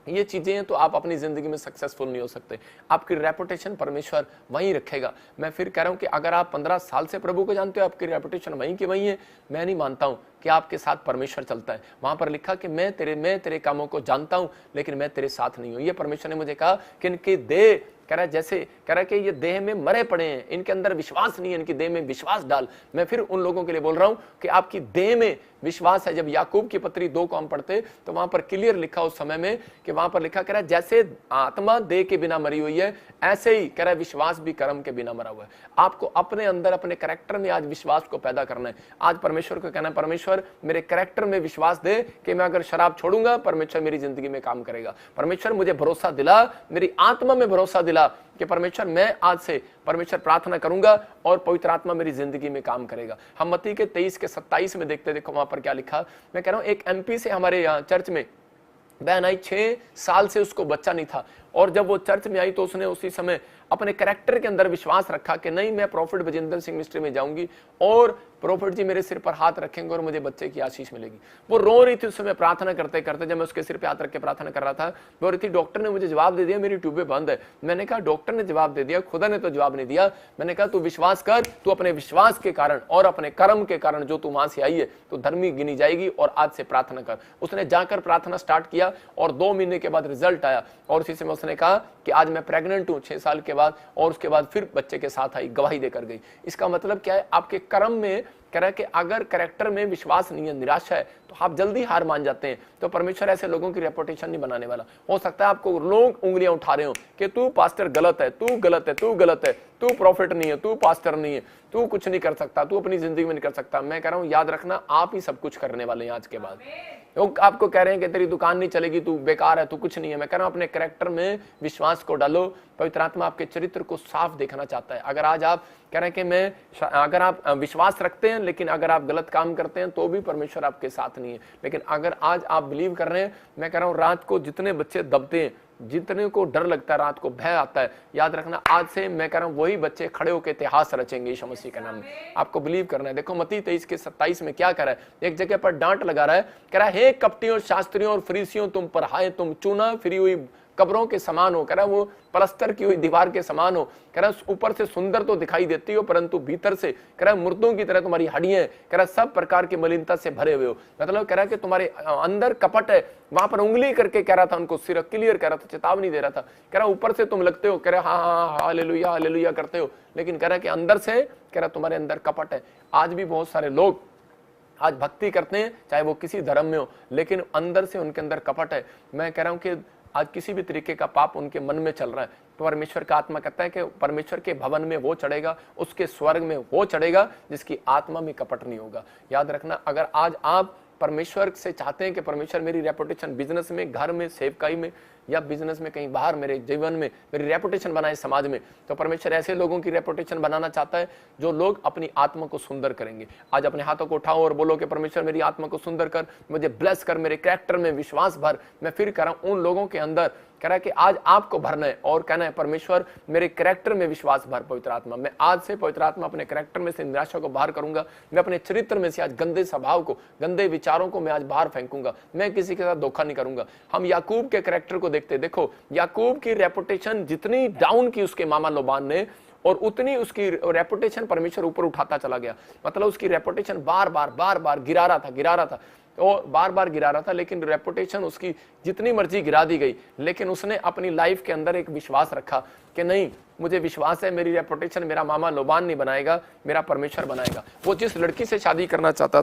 [SPEAKER 1] ये चीजें हैं तो आप अपनी जिंदगी में सक्सेसफुल नहीं हो सकते। आपकी रेपुटेशन परमेश्वर वहीं रखेगा। मैं फिर कह रहा हूं कि अगर आप 15 साल से प्रभु को जानते हो, आपकी रेपुटेशन वहीं की वहीं है। मैं नहीं मानता हूं कि आपके साथ परमेश्वर चलता है। वहां पर लिखा कि मैं तेरे कामों को जानता हूं लेकिन मैं तेरे साथ नहीं हूं। ये परमेश्वर ने मुझे कहा कि इनके देह, कह रहा है जैसे, कह रहा है कि ये देह में मरे पड़े हैं, इनके अंदर विश्वास नहीं है, इनकी देह में विश्वास डाल। मैं फिर उन लोगों के लिए बोल रहा हूं कि आपकी देह में विश्वास है। जब याकूब की पत्री 2 को हम पढ़ते तो वहां पर क्लियर लिखा उस समय में कि वहां पर लिखा, कह रहा है जैसे आत्मा देह के बिना मरी हुई है ऐसे ही, कह रहा है विश्वास भी कर्म के बिना मरा हुआ है। आपको अपने अंदर, अपने कैरेक्टर में आज विश्वास को पैदा करना है। आज परमेश्वर को कहना है परमेश्वर मेरे कैरेक्टर में विश्वास दे कि मैं अगर शराब छोड़ूंगा परमेश्वर मेरी जिंदगी में काम करेगा। परमेश्वर मुझे भरोसा दिला, मेरी आत्मा में भरोसा दिला कि परमेश्वर मैं आज से परमेश्वर प्रार्थना करूंगा और पवित्र आत्मा मेरी जिंदगी में काम करेगा। हम मत्ती के 23 के 27 में देखते, देखो वहां पर क्या लिखा। मैं कह रहा हूं एक एमपी से हमारे यहाँ चर्च में बहन आई, 6 साल से उसको बच्चा नहीं था, और जब वो चर्च में आई तो उसने उसी समय अपने कैरेक्टर के अंदर विश्वास रखा कि नहीं, मैं प्रॉफिट बजिंदर सिंह मिनिस्ट्री में जाऊंगी और प्रॉफिट जी मेरे सिर पर हाथ रखेंगे और मुझे बच्चे की आशीष मिलेगी। वो रो रही थी उस समय प्रार्थना करते करते, जब मैं उसके सिर पे हाथ रख के प्रार्थना कर रहा था, वो रही थी डॉक्टर ने मुझे जवाब दे दिया मेरी ट्यूबें बंद है। मैंने कहा डॉक्टर ने जवाब दे दिया, खुदा ने तो जवाब नहीं दिया। मैंने कहा तू विश्वास कर, तू अपने विश्वास के कारण और अपने कर्म के कारण जो तू वहां से आई है तो धर्मी गिनी जाएगी, और आज से प्रार्थना कर। उसने जाकर प्रार्थना स्टार्ट किया और 2 महीने के बाद रिजल्ट आया, और उसी समय उसने कहा कि आज मैं प्रेग्नेंट हूं 6 साल के बाद, और उसके बाद फिर बच्चे के साथ आई, गवाही देकर गई। इसका मतलब क्या है, आपके कर्म में कह रहा है कि अगर कैरेक्टर में विश्वास नहीं है, निराशा है, तो आप जल्दी हार मान जाते हैं। तो परमेश्वर ऐसे लोगों की रेपुटेशन नहीं बनाने वाला। हो सकता है आपको लोग उंगलियां उठा रहे हो कि तू पास्टर गलत है, तू गलत है, तू गलत है, तू प्रॉफिट नहीं है, तू पास्टर नहीं है, तू कुछ नहीं कर सकता, तू अपनी जिंदगी में नहीं कर सकता। मैं कह रहा हूं याद रखना, आप ही सब कुछ करने वाले हैं आज के बाद। लोग आपको कह रहे हैं कि तेरी दुकान नहीं चलेगी, तू बेकार है, तू कुछ नहीं है। मैं कह रहा हूं अपने कैरेक्टर में विश्वास को डालो। पवित्र आत्मा आपके चरित्र को साफ देखना चाहता है। अगर आज आप कह रहे हैं कि मैं, अगर आप विश्वास रखते हैं लेकिन अगर आप गलत काम करते हैं तो भी परमेश्वर आपके साथ नहीं है। लेकिन अगर आज आप बिलीव कर रहे हैं, मैं कह रहा हूं रात को जितने बच्चे दबते हैं, जितने को डर लगता है, रात को भय आता है, याद रखना आज से मैं कह रहा हूं वही बच्चे खड़े होकर इतिहास रचेंगे यीशु मसीह के नाम में। आपको बिलीव करना है। देखो मत्ती 23 के 27 में क्या कर रहा है, एक जगह पर डांट लगा रहा है, कह रहा है हे कपटियों, शास्त्रियों और फरीसियों, तुम पर हाय, तुम चूना फिरी हुई कब्रों के समान हो। कह रहा वो प्लस्तर की हुई दीवार के समान हो। कह रहा ऊपर से सुंदर तो दिखाई देती हो परंतु भीतर से कह रहा मुर्दों की तरह तुम्हारी हड्डियां, कह रहा सब प्रकार की मलिनता से भरे हुए हो। मतलब कह रहा कि तुम्हारे अंदर कपट है। वहां पर उंगली करके कह रहा था उनको, सिर्फ क्लियर कह रहा था, चेतावनी दे रहा था। कह रहा ऊपर से तुम लगते हो, कह रहा हाँ हालेलुया हालेलुया करते हो, लेकिन कह रहा कि अंदर से कह रहा तुम्हारे अंदर कपट है। आज भी बहुत सारे लोग आज भक्ति करते हैं, चाहे वो किसी धर्म में हो, लेकिन अंदर से उनके अंदर कपट है। मैं कह रहा हूं कि आज किसी भी तरीके का पाप उनके मन में चल रहा है, तो परमेश्वर का आत्मा कहता है कि परमेश्वर के भवन में वो चढ़ेगा, उसके स्वर्ग में वो चढ़ेगा जिसकी आत्मा में कपट नहीं होगा। याद रखना, अगर आज आप परमेश्वर से चाहते हैं कि परमेश्वर मेरी रेपुटेशन बिजनेस में, घर में, सेवकाई में या बिजनेस में, कहीं बाहर मेरे जीवन में मेरी रेपुटेशन बनाए समाज में, तो परमेश्वर ऐसे लोगों की रेपुटेशन बनाना चाहता है जो लोग अपनी आत्मा को सुंदर करेंगे। आज अपने हाथों को उठाओ और बोलो कि परमेश्वर मेरी आत्मा को सुंदर कर, मुझे ब्लेस कर, मेरे कैरेक्टर में विश्वास भर। मैं फिर कह रहा हूं उन लोगों के अंदर कह रहा है कि आज आपको भरना है और कहना है परमेश्वर मेरे कैरेक्टर में विश्वास भर पवित्र आत्मा। मैं आज से पवित्र आत्मा अपने कैरेक्टर में से निराशा को बाहर करूंगा। मैं अपने चरित्र में से आज गंदे स्वभाव को, गंदे विचारों को मैं आज बाहर फेंकूंगा। मैं किसी के साथ धोखा नहीं करूंगा। हम याकूब के कैरेक्टर को देखते, देखो याकूब की रेपुटेशन जितनी डाउन की उसके मामा लोबान ने, और उतनी उसकी रेपुटेशन परमेश्वर ऊपर उठाता चला गया। मतलब उसकी रेपुटेशन बार बार गिरा रहा था और बार बार गिरा रहा था, लेकिन रेपुटेशन उसकी जितनी मर्जी गिरा दी गई, लेकिन उसने अपनी लाइफ के अंदर एक विश्वास रखा कि नहीं, मुझे विश्वास है मेरी रेपुटेशन मेरा मामा लोबान नहीं बनाएगा, मेरा परमेश्वर बनाएगा। वो जिस लड़की से शादी करना चाहता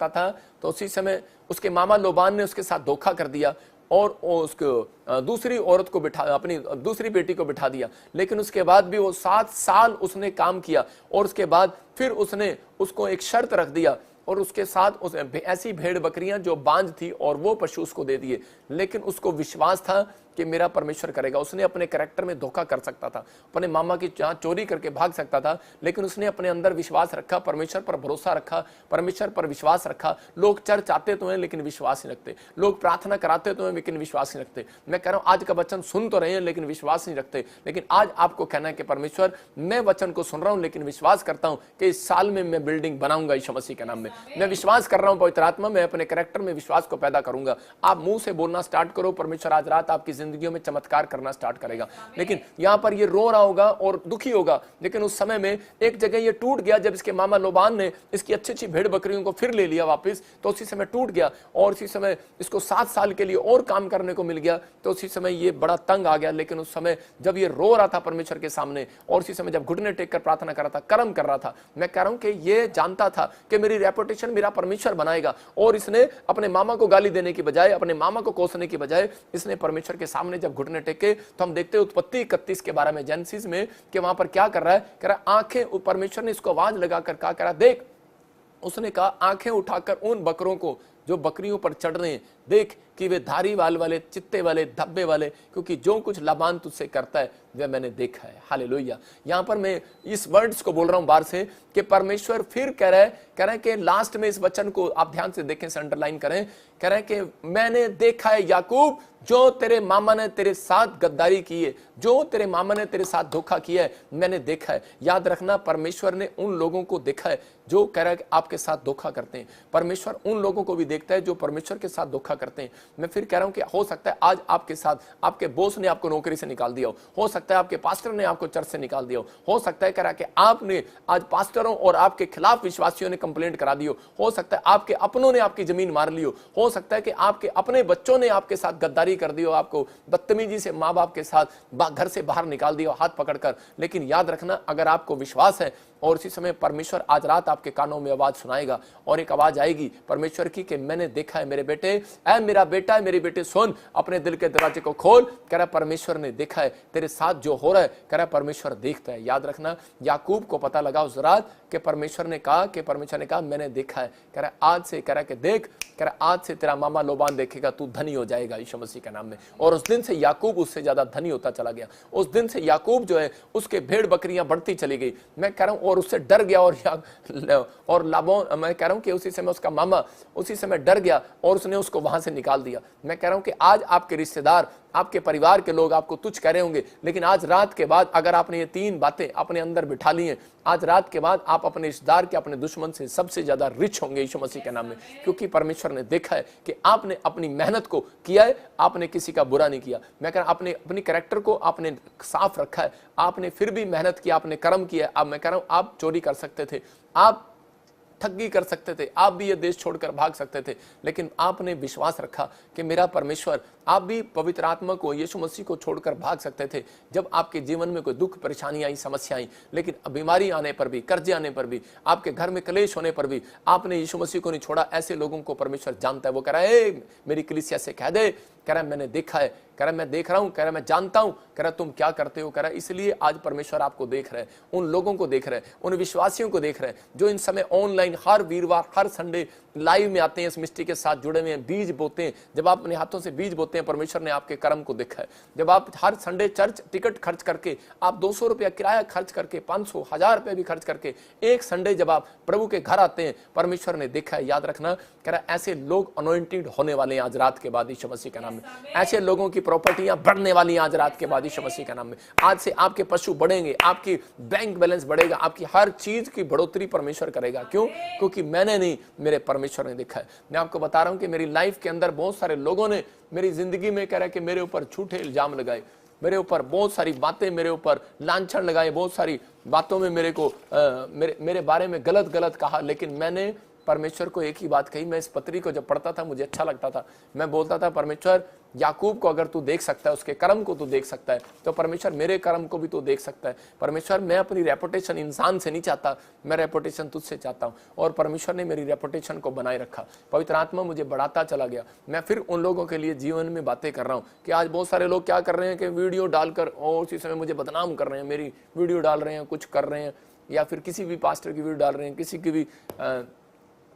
[SPEAKER 1] था, तो उसी समय उसके मामा लोबान ने उसके साथ धोखा कर दिया और उसको दूसरी औरत को बिठा, अपनी दूसरी बेटी को बिठा दिया। लेकिन उसके बाद भी वो 7 साल उसने काम किया और उसके बाद फिर उसने उसको एक शर्त रख दिया और उसके साथ ऐसी भेड़ बकरियां जो बांझ थी और वो पशु उसको दे दिए। लेकिन उसको विश्वास था कि मेरा परमेश्वर करेगा। उसने अपने कैरेक्टर में धोखा कर सकता था, अपने मामा की जहां चोरी करके भाग सकता था, लेकिन उसने अपने अंदर विश्वास रखा, परमेश्वर पर भरोसा रखा, परमेश्वर पर विश्वास रखा। लोग चर्च आते तो हैं लेकिन विश्वास नहीं रखते, लोग प्रार्थना कराते तो हैं लेकिन विश्वास नहीं रखते। मैं कह रहा हूं आज का वचन सुन तो रहे हैं लेकिन विश्वास नहीं रखते। लेकिन आज आपको कहना है कि परमेश्वर मैं वचन को सुन रहा हूं लेकिन विश्वास करता हूं कि इस साल में मैं बिल्डिंग बनाऊंगा यीशु मसीह के नाम में। मैं विश्वास कर रहा हूं पवित्र आत्मा, मैं अपने कैरेक्टर में विश्वास को पैदा करूंगा। आप मुंह से बोलना स्टार्ट करो, परमेश्वर आज रात आपकी जिंदगियों में चमत्कार करना स्टार्ट करेगा। लेकिन यहां पर ये रो रहा होगा और दुखी होगा, लेकिन उस समय में एक जगह ये टूट गया जब इसके मामा लोबान ने इसकी अच्छी अच्छी भेड़ बकरियों को फिर ले लिया वापस, तो उसी समय टूट गया और उसी समय इसको 7 साल के लिए और काम करने को मिल गया, तो उसी समय ये बड़ा तंग आ गया। लेकिन उस समय जब ये रो रहा था परमेश्वर के सामने और उसी समय जब घुटने टेक कर प्रार्थना कर रहा था, कर्म कर रहा था, मैं कह रहा हूं कि ये जानता था कि मेरी रेपुटेशन मेरा परमेश्वर बनाएगा। और इसने अपने मामा को गाली देने की बजाय, अपने मामा को कोसने की बजाय, इसने परमेश्वर के सामने जब घुटने टेके, तो हम देखते हैं उत्पत्ति 31 के बारे में, जेनेसिस में, कि वहां पर क्या कर रहा है, कह रहा आंखें, परमेश्वर ने इसको आवाज लगाकर कहा, कह रहा देख, उसने कहा आंखें उठाकर उन बकरों को जो बकरियों पर चढ़ रहे हैं, देख कि वे धारी वाल वाले, चित्ते वाले, धब्बे वाले, क्योंकि जो कुछ लाबान तुझसे करता है वह मैंने देखा है। हालेलुया। यहां पर मैं इस वर्ड्स को बोल रहा हूं बाहर से कि परमेश्वर फिर कह रहा है कि लास्ट में इस वचन को आप ध्यान से देखें, से अंडरलाइन करें। कह रहे हैं कि मैंने देखा है याकूब, जो तेरे मामा ने तेरे साथ गद्दारी की है, जो तेरे मामा ने तेरे साथ धोखा किया है, मैंने देखा है। याद रखना, परमेश्वर ने उन लोगों को देखा है जो कह रहा है कि आपके साथ धोखा करते हैं। परमेश्वर उन लोगों को भी देखता है जो परमेश्वर के साथ धोखा करते हैं। मैं फिर कह रहा हूं कि हो सकता है आज आपके साथ आपके बॉस ने आपको नौकरी से निकाल दिया हो सकता है आपके पास्टर ने आपको चर्च से निकाल दिया हो सकता है कह रहा कि आपने आज पास्टरों और आपके खिलाफ विश्वासियों ने कंप्लेंट करा दी हो सकता है आपके अपनों ने आपकी जमीन मार ली हो सकता है कि आपके अपने बच्चों ने आपके साथ गद्दारी कर दी हो, आपको बदतमीजी से माँ बाप के साथ घर से बाहर निकाल दिया हाथ पकड़कर। लेकिन याद रखना, अगर आपको विश्वास है और इसी समय परमेश्वर आज रात आपके कानों में आवाज सुनाएगा और एक आवाज आएगी परमेश्वर की कि मैंने देखा है मेरे बेटे, ऐ मेरा बेटा है, मेरी बेटे सुन, अपने दिल के दरवाजे को खोल। कह रहा परमेश्वर ने देखा है तेरे साथ जो हो रहा है, कह रहा परमेश्वर देखता है। याद रखना, याकूब को पता लगा उस रात कि परमेश्वर ने कहा मैंने देखा है। कह रहा आज से, कह रहा कि देख, कह रहा आज से तेरा मामा लोबान देखेगा, तू धनी हो जाएगा यीशु मसीह के नाम में। और उस दिन से याकूब उससे ज्यादा धनी होता चला गया। उस दिन से याकूब जो है उसके भेड़ बकरियां बढ़ती चली गई। मैं कह रहा हूं और उससे डर गया और लाबोन, मैं कह रहा हूं कि उसी समय उसका मामा उसी समय डर गया और उसने उसको वहां से निकाल दिया। मैं कह रहा हूं कि आज आपके रिश्तेदार, आपके परिवार के लोग आपको तुच्छ कह रहे होंगे, लेकिन आज रात के बाद अगर आपने ये 3 बातें अपने अंदर बिठा ली हैं, आज रात के बाद आप अपने रिश्तेदार के, अपने दुश्मन से सबसे ज्यादा रिच होंगे यीशु मसीह के नाम में। क्योंकि परमेश्वर ने देखा है कि आपने अपनी मेहनत को किया है, आपने किसी का बुरा नहीं किया। मैं कह रहा आपने अपनी कैरेक्टर को आपने साफ रखा है, आपने फिर भी मेहनत की, आपने कर्म किया। अब मैं कह रहा हूं आप चोरी कर सकते थे, आप ठगी कर सकते थे, आप भी ये देश छोड़कर भाग सकते थे, लेकिन आपने विश्वास रखा कि मेरा परमेश्वर, आप भी पवित्र आत्मा को, यीशु मसीह को छोड़कर भाग सकते थे जब आपके जीवन में कोई दुख, परेशानी आई, समस्या आई। लेकिन बीमारी आने पर भी, कर्जे आने पर भी, आपके घर में क्लेश होने पर भी आपने यीशु मसीह को नहीं छोड़ा। ऐसे लोगों को परमेश्वर जानता है। वो कह रहा है मेरी कलीसिया से कह दे, कह रहा है मैंने देखा है, कह रहा मैं देख रहा हूं, कह रहा मैं जानता हूं, कह रहा तुम क्या करते हो। कह रहा इसलिए आज परमेश्वर आपको देख रहे हैं, उन लोगों को देख रहे हैं, उन विश्वासियों को देख रहे हैं जो इन समय ऑनलाइन हर वीरवार, हर संडे लाइव में आते हैं, इस मिस्ट्री के साथ जुड़े हुए हैं, बीज बोते हैं। जब आप अपने हाथों से बीज बोते हैं, परमेश्वर ने आपके कर्म को देखा है। जब आप हर संडे चर्च टिकट खर्च करके, आप 200 रुपया किराया खर्च करके, 500, 1000 रुपये भी खर्च करके एक संडे जब आप प्रभु के घर आते हैं, परमेश्वर ने देखा है। याद रखना, कह रहा ऐसे लोग अनॉइंटेड होने वाले हैं आज रात के बाद यीशु मसीह के नाम में। ऐसे लोगों की प्रॉपर्टियां बढ़ने वाली हैं आज रात के बाद यीशु मसीह के नाम में। आज से आपके पशु बढ़ेंगे, आपकी बैंक बैलेंस बढ़ेगा, आपकी हर चीज की बढ़ोतरी परमेश्वर करेगा। क्यों? क्योंकि मैंने नहीं, मेरे परमेश्वर ने देखा है। मैं आपको बता रहा हूं कि मेरी लाइफ के अंदर बहुत सारे लोगों ने मेरी जिंदगी में कह रहा है कि मेरे ऊपर झूठे इल्जाम लगाए, मेरे ऊपर बहुत सारी बातें, मेरे ऊपर लांछन लगाए, बहुत सारी बातों में मेरे को मेरे बारे में गलत कहा। लेकिन मैंने परमेश्वर को एक ही बात कही। मैं इस पत्री को जब पढ़ता था मुझे अच्छा लगता था। मैं बोलता था परमेश्वर, याकूब को अगर तू देख सकता है, उसके कर्म को तू देख सकता है, तो परमेश्वर मेरे कर्म को भी तू देख सकता है। परमेश्वर, मैं अपनी रेपुटेशन इंसान से नहीं चाहता, मैं रेपुटेशन तुझसे चाहता हूं। और परमेश्वर ने मेरी रेपुटेशन को बनाए रखा। पवित्र आत्मा मुझे बढ़ाता चला गया। मैं फिर उन लोगों के लिए जीवन में बातें कर रहा हूं कि आज बहुत सारे लोग क्या कर रहे हैं कि वीडियो डालकर और उसी समय मुझे बदनाम कर रहे हैं, मेरी वीडियो डाल रहे हैं, कुछ कर रहे हैं, या फिर किसी भी पास्टर की वीडियो डाल रहे हैं, किसी की भी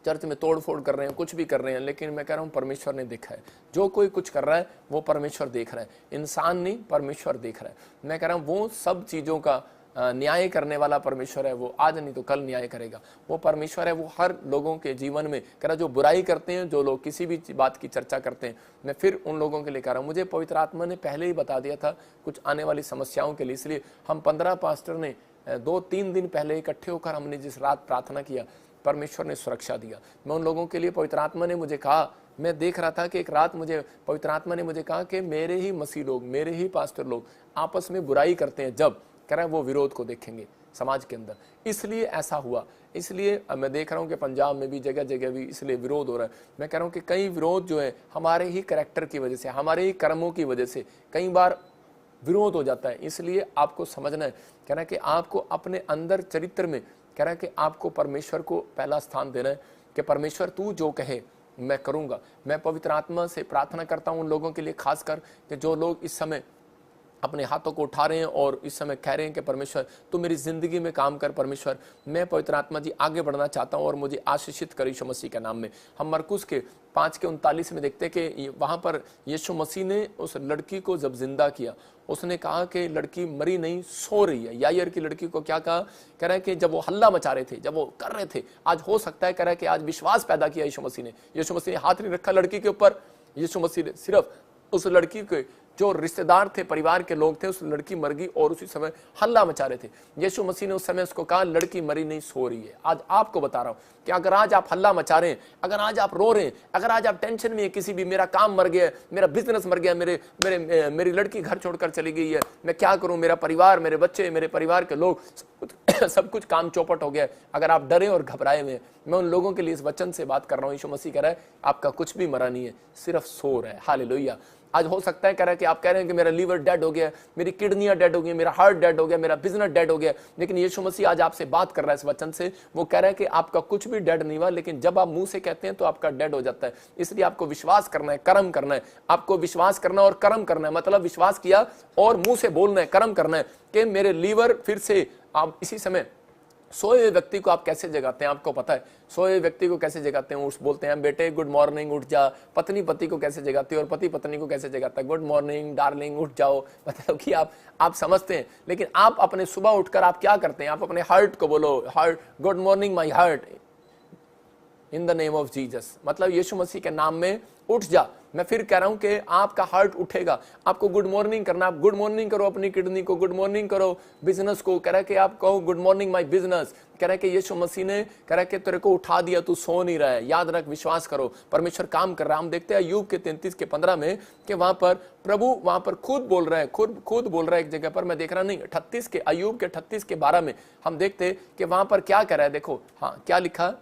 [SPEAKER 1] चर्च में तोड़ फोड़ कर रहे हैं, कुछ भी कर रहे हैं। लेकिन मैं कह रहा हूं परमेश्वर ने देखा है। जो कोई कुछ कर रहा है वो परमेश्वर देख रहा है, इंसान नहीं, परमेश्वर देख रहा है। मैं कह रहा हूं वो सब चीजों का न्याय करने वाला परमेश्वर है। वो आज नहीं तो कल न्याय करेगा। वो परमेश्वर है, वो हर लोगों के जीवन में कह रहा जो बुराई करते हैं, जो लोग किसी भी बात की चर्चा करते हैं, मैं फिर उन लोगों के लिए कह रहा हूं। मुझे पवित्र आत्मा ने पहले ही बता दिया था कुछ आने वाली समस्याओं के लिए। इसलिए हम 15 पास्टर ने 2-3 दिन पहले इकट्ठे होकर हमने जिस रात प्रार्थना किया, परमेश्वर ने सुरक्षा दिया। मैं उन लोगों के लिए, पवित्र आत्मा ने मुझे कहा, मैं देख रहा था कि एक रात मुझे पवित्र आत्मा ने मुझे कहा कि मेरे ही मसीह लोग, मेरे ही पास्टर लोग आपस में बुराई करते हैं, जब कह रहा है वो विरोध को देखेंगे समाज के अंदर। इसलिए ऐसा हुआ। इसलिए मैं देख रहा हूं कि पंजाब में भी जगह जगह भी इसलिए विरोध हो रहा है। मैं कह रहा हूं कि कई विरोध जो है हमारे ही कैरेक्टर की वजह से, हमारे ही कर्मों की वजह से कई बार विरोध हो जाता है। इसलिए आपको समझना है, कह रहा है कि आपको अपने अंदर चरित्र में, कह रहा है कि आपको परमेश्वर को पहला स्थान देना है कि परमेश्वर तू जो कहे मैं करूंगा। मैं पवित्र आत्मा से प्रार्थना करता हूं उन लोगों के लिए, खासकर कि जो लोग इस समय अपने हाथों को उठा रहे हैं और इस समय कह रहे हैं कि परमेश्वर तू मेरी जिंदगी में काम कर। परमेश्वर मैं पवित्र आत्मा जी आगे बढ़ना चाहता हूं और मुझे आशीषित कर यीशु मसीह के नाम में। हम मरकुस के 5:39 में देखते हैं कि वहां पर यीशु मसीह ने उस लड़की को जब जिंदा किया, उसने कहा कि लड़की मरी नहीं, सो रही है। यायर की लड़की को क्या कहा? कह रहा है कि जब वो हल्ला मचा रहे थे, जब वो कर रहे थे, आज हो सकता है, कह रहा है कि आज विश्वास पैदा किया यीशु मसीह ने। यीशु मसीह ने हाथ नहीं रखा लड़की के ऊपर, यीशु मसीह ने सिर्फ उस लड़की के जो रिश्तेदार थे, परिवार के लोग थे, उस लड़की मर गई और उसी समय हल्ला मचा रहे थे। यीशु मसीह ने उस समय उसको कहा लड़की मरी नहीं, सो रही है। आज आपको बता रहा हूं कि अगर आज आप हल्ला मचा रहे हैं, अगर आज आप रो रहे हैं, अगर आज आप टेंशन में है, किसी भी मेरा काम मर गया, मेरा बिजनेस मर गया, मेरी लड़की घर छोड़कर चली गई है, मैं क्या करूं, मेरा परिवार, मेरे बच्चे, मेरे परिवार के लोग, सब कुछ काम चौपट हो गया है, अगर आप डरे और घबराए हुए हैं, मैं उन लोगों के लिए इस वचन से बात कर रहा हूं। यीशु मसीह कह रहा है आपका कुछ भी मरा नहीं है, सिर्फ सो रहा है। हालेलुया। आज हो सकता है कह रहा है कि आप कह रहे हैं कि मेरा लीवर डेड हो गया, मेरी किडनियां डेड हो गई, मेरा हार्ट डेड हो गया, मेरा बिजनेस डेड हो गया, लेकिन यीशु मसीह आज आपसे बात कर रहा है इस वचन से। वो कह रहा है कि आपका कुछ भी डेड नहीं हुआ, लेकिन जब आप मुंह से कहते हैं तो आपका डेड हो जाता है। इसलिए आपको विश्वास करना है, कर्म करना है। आपको विश्वास करना और कर्म करना है, मतलब विश्वास किया और मुंह से बोलना है, कर्म करना है कि मेरे लीवर फिर से। आप इसी समय सोए हुए व्यक्ति को आप कैसे जगाते हैं? आपको पता है सोए हुए व्यक्ति को कैसे जगाते हैं? बोलते हैं बेटे गुड मॉर्निंग, उठ जा। पत्नी पति को कैसे जगाती है और पति पत्नी को कैसे जगाता है? गुड मॉर्निंग डार्लिंग, उठ जाओ। मतलब कि आप समझते हैं, लेकिन आप अपने सुबह उठकर आप क्या करते हैं? आप अपने हार्ट को बोलो, heart good morning my heart in the name of Jesus, मतलब यीशु मसीह के नाम में उठ जा। मैं फिर कह रहा हूं कि आपका हार्ट उठेगा। आपको गुड मॉर्निंग करना, आप गुड मॉर्निंग करो अपनी किडनी को, गुड मॉर्निंग करो बिजनेस को। कह रहा है कि आप कहो गुड मॉर्निंग माय बिजनेस। कह रहा है कि यीशु मसीह ने कह रहा है कि तेरे को उठा दिया, तू सो नहीं रहा है। याद रख, विश्वास करो, परमेश्वर काम कर रहा है। हम देखते हैं अय्यूब के 33:15 में कि वहां पर प्रभु वहां पर खुद बोल रहा है, खुद बोल रहा है एक जगह पर, मैं देख रहा नहीं, 38 के अय्यूब के 38:12 में हम देखते कि वहां पर क्या कर रहा है। देखो हाँ क्या लिखा,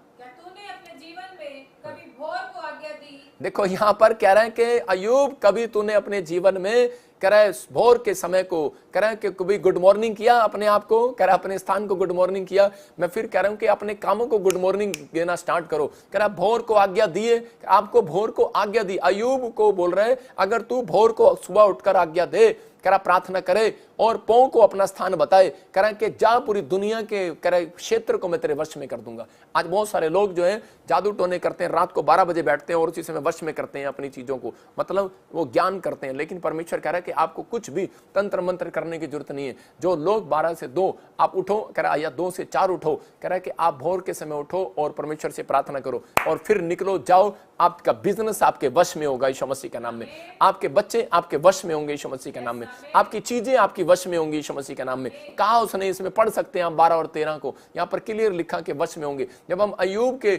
[SPEAKER 1] देखो यहां पर कह रहे हैं कि अय्यूब कभी तूने अपने जीवन में कह रहा है भोर के समय को कह रहा है कि कभी गुड मॉर्निंग किया अपने आप को, कह रहा है अपने स्थान को गुड मॉर्निंग किया। मैं फिर कह रहा हूं कि अपने कामों को गुड मॉर्निंग देना स्टार्ट करो। कह रहा भोर को आज्ञा दिए, आपको भोर को आज्ञा दी। अय्यूब को बोल रहे अगर तू भोर को सुबह उठकर आज्ञा दे, कह रहा प्रार्थना करे और पौ को अपना स्थान बताए, कह रहा कि जा पूरी दुनिया के कह रहा क्षेत्र को मैं तेरे वश में कर दूंगा। आज बहुत सारे लोग जो है जादू टोने करते हैं, रात को 12 बजे बैठते हैं और उसी समय वश में करते हैं अपनी चीजों को, मतलब वो ज्ञान करते हैं। लेकिन परमेश्वर कह रहा है कि आपको कुछ भी तंत्र मंत्र करने की जरूरत नहीं है। जो लोग 12 से 2 आप उठो, कह रहा या 2 से 4 उठो, कह रहा है कि आप भोर के समय उठो और परमेश्वर से प्रार्थना करो और फिर निकलो, जाओ। आपका बिजनेस आपके वश में होगा यीशु मसीह के नाम में, आपके बच्चे आपके वश में होंगे यीशु मसीह के नाम में, आपकी चीजें आपकी वश में होंगी यीशु मसीह के नाम में। कहा उसने, इसमें पढ़ सकते हैं आप 12 और 13 को, यहाँ पर क्लियर लिखा के वश में होंगे। जब हम अय्यूब के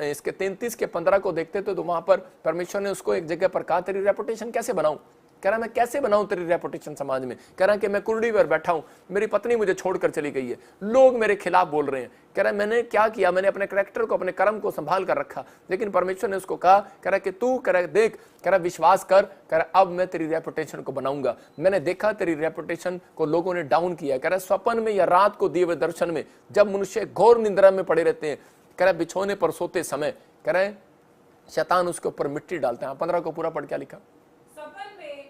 [SPEAKER 1] इसके 33:15 को देखते थे तो वहां पर परमेश्वर ने उसको एक जगह पर कहा तेरी रेपुटेशन कैसे बनाऊं। कह रहा मैं कैसे बनाऊं तेरी रेपुटेशन समाज में। कह रहा कि मैं कुर्डी पर बैठा हूं, मेरी पत्नी मुझे छोड़कर चली गई है, लोग मेरे खिलाफ बोल रहे हैं। कह रहा मैंने क्या किया, मैंने अपने कैरेक्टर को अपने कर्म को संभाल कर रखा। लेकिन परमेश्वर ने उसको कहा, कह रहा कि तू कह रहा देख, कह रहा विश्वास कर, कह रहा अब मैं तेरी रेपुटेशन को बनाऊंगा। मैंने देखा तेरी रेपुटेशन को लोगों ने डाउन किया। कह रहा स्वप्न में या रात को दिए हुए दर्शन में जब मनुष्य घोर निंद्रा में पड़े रहते हैं, कह रहा बिछोने पर सोते समय, कह रहा शैतान उसके ऊपर मिट्टी डालते हैं। 15 को पूरा पढ़ क्या लिखा,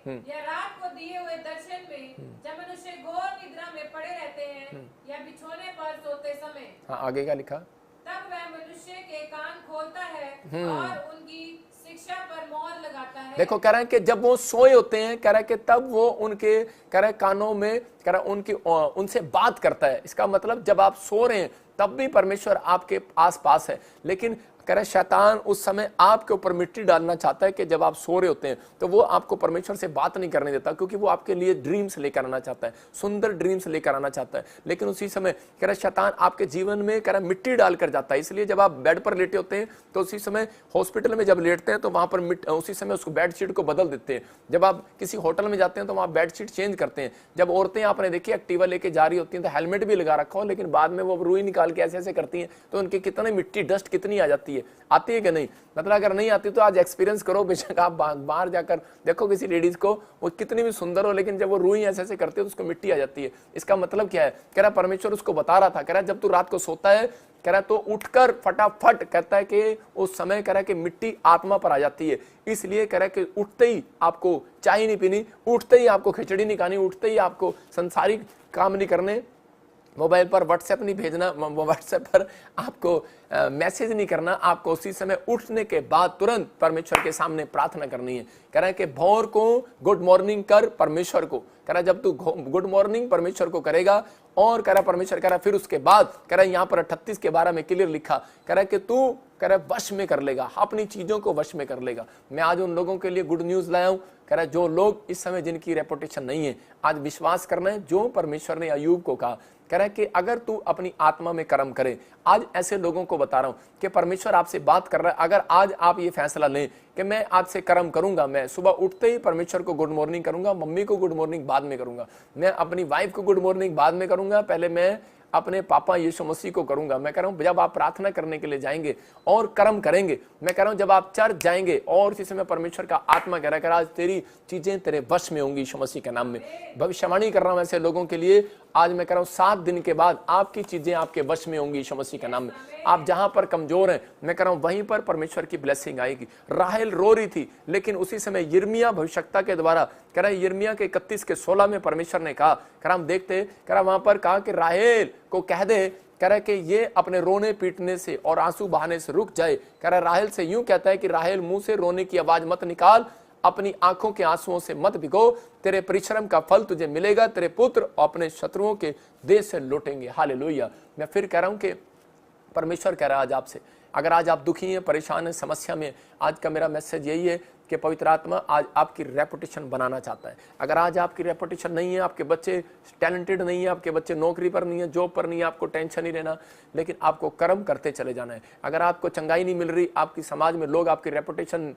[SPEAKER 2] या रात को दिए हुए दर्शन में जब मनुष्य घोर निद्रा में पड़े रहते हैं या बिछोने पर सोते समय।
[SPEAKER 1] हाँ आगे क्या लिखा,
[SPEAKER 2] तब वह मनुष्य के कान खोलता है और उनकी शिक्षा पर मोहर लगाता है।
[SPEAKER 1] देखो कह रहा है कि जब वो सोए होते हैं, कह रहा है कि तब वो उनके कह रहा है कानों में कह रहा उनकी उनसे बात करता है। इसका मतलब जब आप सो रहे हैं तब भी परमेश्वर आपके आसपास है। लेकिन कह रहे शैतान उस समय आपके ऊपर मिट्टी डालना चाहता है कि जब आप सो रहे होते हैं तो वो आपको परमेश्वर से बात नहीं करने देता, क्योंकि वो आपके लिए ड्रीम्स लेकर आना चाहता है, सुंदर ड्रीम्स लेकर आना चाहता है। लेकिन उसी समय कह रहे शैतान आपके जीवन में कह रहा मिट्टी डालकर जाता है। इसलिए जब आप बेड पर लेटे होते हैं तो उसी समय हॉस्पिटल में जब लेटते हैं तो वहां पर उसी समय उसको बेडशीट को बदल देते हैं। जब आप किसी होटल में जाते हैं तो वहां बेडशीट चेंज करते हैं। जब औरतें आपने देखी एक्टिवा लेके जा रही होती हैं तो हेलमेट भी लगा रखा हो, लेकिन बाद में वो रुई निकाल के ऐसे ऐसे करती हैं तो उनकी कितनी मिट्टी डस्ट कितनी आ जाती है, आती है कि नहीं। मतलब अगर नहीं आती तो आज एक्सपीरियंस करो, बेशक आप बाहर जाकर देखो किसी लेडीज को, वो कितनी भी सुंदर हो लेकिन जब वो रुई ऐसे ऐसे करती है तो उसको मिट्टी आ जाती है। इसका मतलब क्या है, कह रहा परमेश्वर उसको बता रहा था, कह रहा जब तू रात को सोता है कह रहा है तो उठकर फटाफट कहता है कि उस समय कह रहा है कि मिट्टी आत्मा पर आ जाती है। इसलिए कह रहा है कि उठते ही आपको चाय नहीं पीनी, उठते ही आपको खिचड़ी नहीं खानी, उठते ही आपको संसारिक काम नहीं करने, मोबाइल पर व्हाट्सएप नहीं भेजना, व्हाट्सएप पर आपको मैसेज नहीं करना, आपको उसी समय उठने के बाद तुरंत परमेश्वर के सामने प्रार्थना करनी है। कह रहा है कि भोर को गुड मॉर्निंग कर परमेश्वर को, कह रहा है जब तू गुड मॉर्निंग परमेश्वर को करेगा, और कह रहा परमेश्वर कह रहा फिर उसके बाद कह रहा यहाँ पर 38 के 12 में क्लियर लिखा, कह रहा है कि तू कह रहा वश में कर लेगा, अपनी चीजों को वश में कर लेगा। मैं आज उन लोगों के लिए गुड न्यूज लाया हूं, कह रहा है जो लोग इस समय जिनकी रेपुटेशन नहीं है, आज विश्वास करना है जो परमेश्वर ने अय्यूब को कहा, कह रहा है कि अगर तू अपनी आत्मा में कर्म करे। आज ऐसे लोगों को बता रहा हूं कि परमेश्वर आपसे बात कर रहा है, अगर आज आप ये फैसला लें कि मैं आज से कर्म करूंगा, मैं सुबह उठते ही परमेश्वर को गुड मॉर्निंग करूंगा, मम्मी को गुड मॉर्निंग बाद में करूंगा, मैं अपनी वाइफ को गुड मॉर्निंग बाद में करूंगा, पहले मैं अपने पापा यीशु मसीह को करूंगा। मैं कह रहा हूं जब आप प्रार्थना करने के लिए जाएंगे और कर्म करेंगे, मैं कह रहा हूं जब आप चर्च जाएंगे और इसी समय परमेश्वर का आत्मा कह रहा है आज तेरी चीजें तेरे वश में होंगी यीशु मसीह के नाम में। भविष्यवाणी कर रहा हूं ऐसे लोगों के लिए, आज मैं कह रहा हूं 7 दिन के बाद आपकी चीजें आपके वश में होंगी यीशु मसीह के नाम में। आप जहां पर कमजोर हैं, मैं कह रहा हूं वहीं पर परमेश्वर की ब्लेसिंग आएगी। राहेल रो रही थी, लेकिन उसी समय यिर्मयाह भविष्यवक्ता के द्वारा कह रहा है यिर्मयाह के 31 के 16 में परमेश्वर ने कहा, कह रहा हम देखते, कह रहा वहां पर कहा कि राहेल को कह दे, कह रहा है कि ये अपने रोने पीटने से और आंसू बहाने से रुक जाए। कह रहा है राहेल से यूं कहता है कि राहेल मुंह से रोने की आवाज मत निकाल, अपनी आंखों के आंसुओं से मत भिगो, तेरे परिश्रम का फल तुझे मिलेगा, तेरे पुत्र अपने शत्रुओं के देश से लौटेंगे। हालेलुया। मैं फिर कह रहा हूं कि परमेश्वर कह रहा है आज आपसे, अगर आज आप दुखी हैं, परेशान हैं, समस्या में, आज का मेरा मैसेज यही है कि पवित्र आत्मा आज आपकी रेपुटेशन बनाना चाहता है। अगर आज आपकी रेपुटेशन नहीं है, आपके बच्चे टैलेंटेड नहीं है, आपके बच्चे नौकरी पर नहीं है, जॉब पर नहीं है, आपको टेंशन नहीं लेना, लेकिन आपको कर्म करते चले जाना है। अगर आपको चंगाई नहीं मिल रही, आपकी समाज में लोग आपकी रेपुटेशन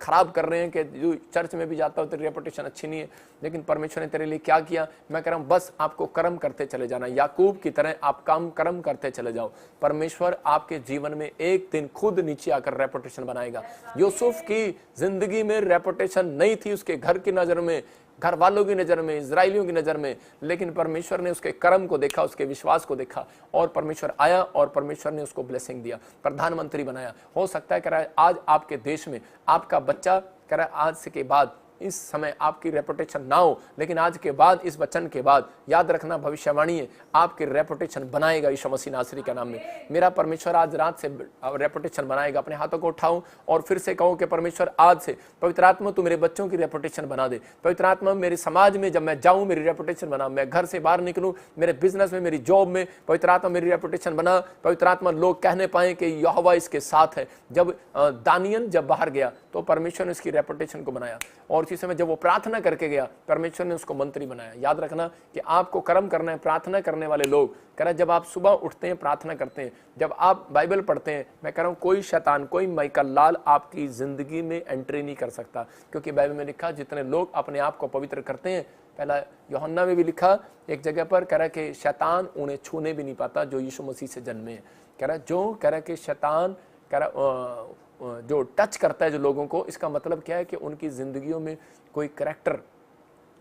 [SPEAKER 1] खराब कर रहे हैं कि जो चर्च में भी जाता हो तेरी रेपुटेशन अच्छी नहीं है, लेकिन परमेश्वर ने तेरे लिए क्या किया, मैं कह रहा हूं बस आपको कर्म करते चले जाना। याकूब की तरह आप कर्म करते चले जाओ, परमेश्वर आपके जीवन में एक दिन खुद नीचे आकर रेपुटेशन बनाएगा। यूसुफ की जिंदगी में रेपुटेशन नहीं थी, उसके घर की नजर में, घर वालों की नजर में, इजराइलियों की नजर में, लेकिन परमेश्वर ने उसके कर्म को देखा, उसके विश्वास को देखा, और परमेश्वर आया और परमेश्वर ने उसको ब्लेसिंग दिया, प्रधानमंत्री बनाया। हो सकता है कह रहा है आज आपके देश में आपका बच्चा कह रहा है आज से के बाद इस समय आपकी रेपुटेशन ना हो, लेकिन आज के बाद, इस वचन के बाद याद रखना भविष्यवाणी है, आपकी रेपुटेशन बनाएगा यीशु मसीह नासरी का नाम में। मेरा परमेश्वर आज रात से रेपुटेशन बनाएगा। अपने हाथों को उठाऊं और फिर से कहूं कि परमेश्वर आज से पवित्र आत्मा तू मेरे बच्चों की रेपुटेशन बना दे। पवित्र आत्मा मेरे समाज में जब मैं जाऊं मेरी रेपुटेशन बना, मैं घर से बाहर निकलूं, मेरे बिजनेस में, मेरी जॉब में, पवित्र आत्मा मेरी रेपुटेशन बना। पवित्र आत्मा लोग कहने पाए कि यहोवा इसके साथ है। जब दानियल जब बाहर गया तो परमेश्वर ने इसकी रेपुटेशन को बनाया, और इसी समय जब वो प्रार्थना करके गया परमेश्वर ने उसको मंत्री बनाया। याद रखना कि आपको कर्म करना है। प्रार्थना करने वाले लोग कह रहे जब आप सुबह उठते हैं प्रार्थना करते हैं, जब आप बाइबल पढ़ते हैं, मैं कह रहा हूं कोई शैतान, कोई माइकल लाल आपकी जिंदगी में एंट्री नहीं कर सकता, क्योंकि बाइबल में लिखा जितने लोग अपने आप को पवित्र करते हैं, पहला यूहन्ना में भी लिखा एक जगह पर, कह रहा है कि शैतान उन्हें छूने भी नहीं पाता जो यीशु मसीह से जन्मे हैं। कह रहा है कि शैतान कह रहा जो टच करता है जो लोगों को, इसका मतलब क्या है कि उनकी जिंदगियों में कोई करैक्टर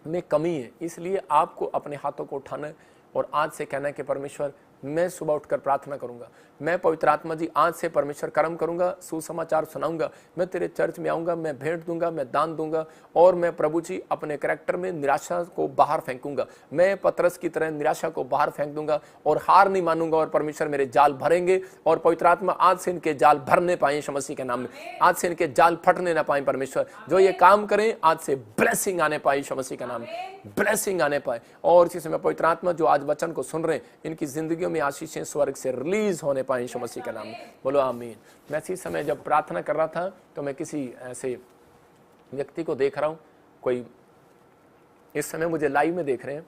[SPEAKER 1] में कमी है। इसलिए आपको अपने हाथों को उठाना है और आज से कहना है कि परमेश्वर मैं सुबह उठकर प्रार्थना करूंगा, मैं पवित्र आत्मा जी आज से परमेश्वर कर्म करूंगा, सुसमाचार सुनाऊंगा, मैं तेरे चर्च में आऊंगा, मैं भेंट दूंगा, मैं दान दूंगा, और मैं प्रभु जी अपने करैक्टर में निराशा को बाहर फेंकूंगा। मैं पतरस की तरह निराशा को बाहर फेंक दूंगा और हार नहीं मानूंगा, और परमेश्वर मेरे जाल भरेंगे, और पवित्र आत्मा आज से इनके जाल भरने पाए यीशु मसीह के नाम में, आज से इनके जाल फटने ना पाए। परमेश्वर जो ये काम करें आज से ब्लेसिंग आने पाए यीशु मसीह का नाम में, ब्लेसिंग आने पाए। और इसी समय पवित्र आत्मा जो आज वचन को सुन रहे हैं इनकी जिंदगियों में आशीषें स्वर्ग से रिलीज होने पाए यीशु मसीह का नाम में। बोलो आमीन। मैं इसी समय जब प्रार्थना कर रहा था तो मैं किसी ऐसे व्यक्ति को देख रहा हूं, कोई इस समय मुझे लाइव में देख रहे हैं,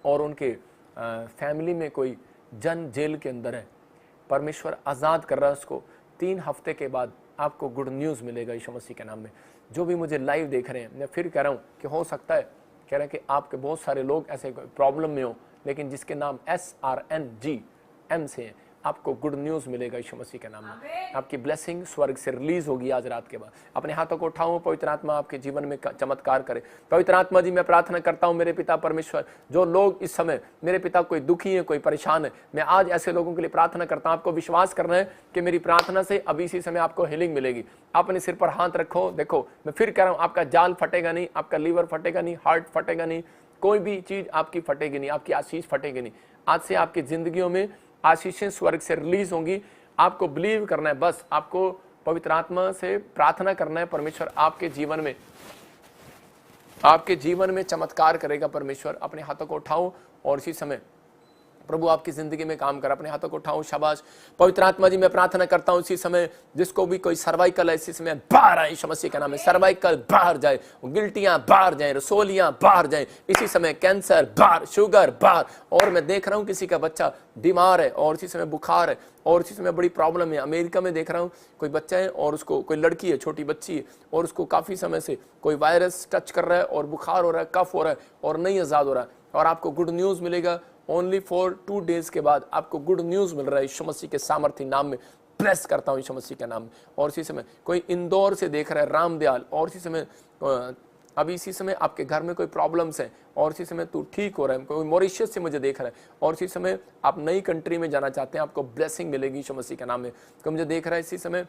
[SPEAKER 1] और उनके फैमिली में कोई जन जेल के अंदर है। परमेश्वर आज़ाद कर रहा है उसको। 3 हफ्ते के बाद आपको गुड न्यूज़ मिलेगा यीशु मसीह के नाम में। जो भी मुझे लाइव देख रहे हैं, मैं फिर कह रहा हूँ कि हो सकता है, कह रहे हैं कि आपके बहुत सारे लोग ऐसे प्रॉब्लम में हो, लेकिन जिसके नाम SRNGM से हैं, आपको गुड न्यूज मिलेगा यीशु मसीह के नाम में। आपकी ब्लेसिंग स्वर्ग से रिलीज होगी आज रात के बाद। अपने हाथों को उठाओ, पवित्र आत्मा आपके जीवन में चमत्कार करे। पवित्र आत्मा जी मैं प्रार्थना करता हूं मेरे पिता परमेश्वर, जो लोग इस समय मेरे पिता कोई दुखी है, कोई परेशान है, मैं आज ऐसे लोगों के लिए प्रार्थना करता हूं। आपको विश्वास करना है कि मेरी प्रार्थना से अभी इसी समय आपको हीलिंग मिलेगी। अपने सिर पर हाथ रखो, देखो मैं फिर कह रहा हूं, आपका जाल फटेगा नहीं, आपका लीवर फटेगा नहीं, हार्ट फटेगा नहीं, कोई भी चीज आपकी फटेगी नहीं, आपकी आशीष फटेगी नहीं। आज से आपकी जिंदगियों में आशीषें स्वर्ग से रिलीज होंगी। आपको बिलीव करना है, बस आपको पवित्र आत्मा से प्रार्थना करना है। परमेश्वर आपके जीवन में चमत्कार करेगा। परमेश्वर अपने हाथों को उठाओ और इसी समय प्रभु आपकी जिंदगी में काम कर। अपने हाथों को उठाओ, शाबाश। पवित्र आत्मा जी मैं प्रार्थना करता हूं इसी समय जिसको भी कोई सर्वाइकल है इसी समय बाहर आए यीशु मसीह के नाम में। सर्वाइकल बाहर जाए, गिल्टियां बाहर जाए, रसोलियां बाहर जाए इसी समय, कैंसर बाहर, शुगर बाहर। और मैं देख रहा हूं किसी का बच्चा बीमार है और इसी समय बुखार है और इसी समय बड़ी प्रॉब्लम है। अमेरिका में देख रहा हूं कोई बच्चा है और उसको, कोई लड़की है, छोटी बच्ची है और उसको काफी समय से कोई वायरस टच कर रहा है और बुखार हो रहा है, कफ हो रहा है और नहीं आजाद हो रहा है। और आपको गुड न्यूज मिलेगा। ओनली फॉर 2 days के बाद आपको गुड न्यूज मिल रहा है यीशु मसीह के सामर्थ्य नाम में। ब्लेस करता हूं यीशु मसीह के नाम में। और इसी समय कोई इंदौर से देख रहा है, रामदयाल, और इसी समय अभी इसी समय आपके घर में कोई प्रॉब्लम्स है और इसी समय तू ठीक हो रहा है। कोई मॉरिशस से मुझे देख रहा है और इसी समय आप नई कंट्री में जाना चाहते हैं, आपको ब्लेसिंग मिलेगी यीशु मसीह के नाम में। कोई मुझे देख रहा है इसी समय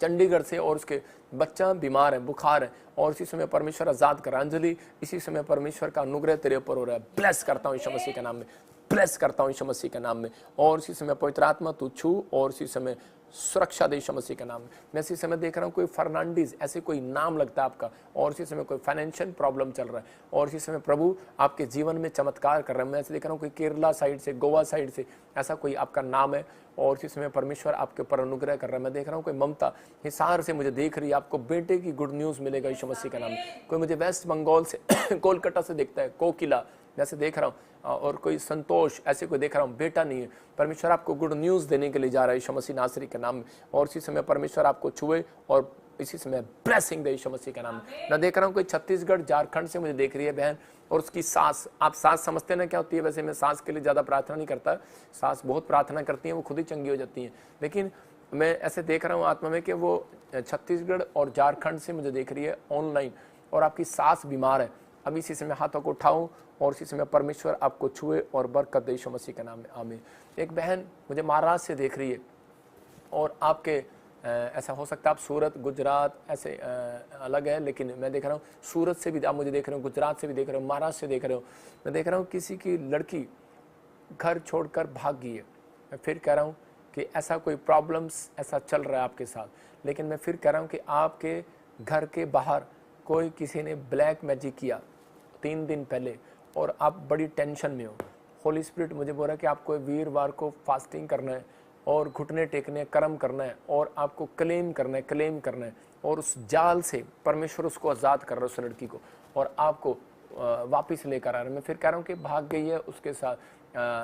[SPEAKER 1] चंडीगढ़ से और उसके बच्चा बीमार है, बुखार है और इसी समय परमेश्वर आजाद कर। अंजलि इसी समय परमेश्वर का अनुग्रह तेरे ऊपर हो रहा है। ब्लेस करता हूं यीशु मसीह के नाम में, ब्लेस करता हूं यीशु मसीह के नाम में। और इसी समय पवित्र आत्मा तू छू और इसी समय सुरक्षा दे यीशु मसीह के नाम में। मैं इसी समय देख रहा हूं कोई फर्नांडीज ऐसे कोई नाम लगता है आपका और इसी समय कोई फाइनेंशियल प्रॉब्लम चल रहा है और इसी समय प्रभु आपके जीवन में चमत्कार कर रहे हैं। मैं ऐसे देख रहा हूं कोई केरला साइड से, गोवा साइड से ऐसा कोई आपका नाम है और इसी समय परमेश्वर आपके ऊपर अनुग्रह कर रहा है। मैं देख रहा हूं कोई ममता हिसार से मुझे देख रही है, आपको बेटे की गुड न्यूज मिलेगा यीशु मसीह के नाम में। कोई मुझे वेस्ट बंगाल से कोलकाता से देखता है, कोकिला जैसे देख रहा हूँ, और कोई संतोष ऐसे कोई देख रहा हूँ, बेटा नहीं है। परमेश्वर आपको गुड न्यूज देने के लिए जा रहा है यीशु मसीह नासरी के नाम में। और इसी समय परमेश्वर आपको छुए और इसी समय ब्लेसिंग दे यीशु मसीह के नाम में। मैं देख रहा हूँ कोई छत्तीसगढ़ झारखंड से मुझे देख रही है बहन और उसकी सास। आप सास समझते ना क्या होती है? वैसे मैं सास के लिए ज्यादा प्रार्थना नहीं करता, सास बहुत प्रार्थना करती है, वो खुद ही चंगी हो जाती है। लेकिन मैं ऐसे देख रहा हूँ आत्मा में कि वो छत्तीसगढ़ और झारखंड से मुझे देख रही है ऑनलाइन और आपकी सास बीमार है। अभी इसी समय हाथों को उठाऊं और इसी समय परमेश्वर आपको छुए और बरकत दे यीशु मसीह के नाम में, आमीन। एक बहन मुझे महाराष्ट्र से देख रही है और आपके ऐसा हो सकता है आप सूरत, गुजरात ऐसे अलग है, लेकिन मैं देख रहा हूँ सूरत से भी आप मुझे देख रहे हो, गुजरात से भी देख रहे हो, महाराष्ट्र से देख रहे हो। मैं देख रहा हूँ किसी की लड़की घर छोड़कर भाग गई है। मैं फिर कह रहा हूँ कि ऐसा कोई प्रॉब्लम्स ऐसा चल रहा है आपके साथ, लेकिन मैं फिर कह रहा हूँ कि आपके घर के बाहर कोई किसी ने ब्लैक मैजिक किया 3 दिन पहले और आप बड़ी टेंशन में हो। होली स्पिरिट मुझे बोल रहा है कि आपको वीरवार को फास्टिंग करना है और घुटने टेकने, कर्म करना है और आपको क्लेम करना है और उस जाल से परमेश्वर उसको आज़ाद कर रहा है उस लड़की को और आपको वापस लेकर आ रहा है। मैं फिर कह रहा हूँ कि भाग गई है उसके साथ,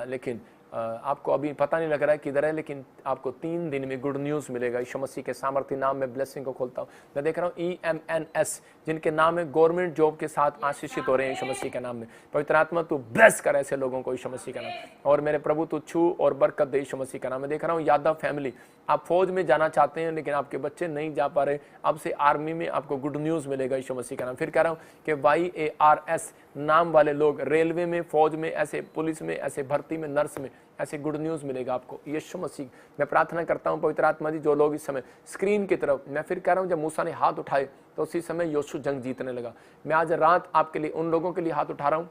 [SPEAKER 1] लेकिन आपको अभी पता नहीं लग रहा है किधर है, लेकिन आपको 3 दिन में गुड न्यूज़ मिलेगा। यीशु मसीह के सामर्थ्य नाम में ब्लेसिंग को खोलता हूँ। मैं देख रहा हूँ EMNS जिनके नाम में गवर्नमेंट जॉब के साथ आशीषित हो रहे हैं यीशु मसीह के नाम में। पवित्र आत्मा तू ब्लेस कर ऐसे लोगों को यीशु मसीह का नाम, और मेरे प्रभु तू छू और बरकत दे यीशु मसीह का नाम। मैं देख रहा हूँ यादव फैमिली, आप फौज में जाना चाहते हैं लेकिन आपके बच्चे नहीं जा पा रहे, अब से आर्मी में आपको गुड न्यूज़ मिलेगा यीशु मसीह का नाम। फिर कह रहा हूँ कि YARS नाम वाले लोग रेलवे में, फौज में, ऐसे पुलिस में, ऐसे भर्ती में, नर्स में, ऐसे गुड न्यूज़ मिलेगा आपको यीशु मसीह। मैं प्रार्थना करता हूँ पवित्र आत्मा जी, जो लोग इस समय स्क्रीन की तरफ, मैं फिर कह रहा हूँ जब मूसा ने हाथ उठाए तो उसी समय योशु जंग जीतने लगा। मैं आज रात आपके लिए उन लोगों के लिए हाथ उठा रहा हूँ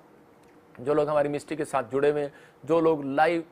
[SPEAKER 1] जो लोग हमारी मिनिस्ट्री के साथ जुड़े हुए हैं, जो लोग लाइव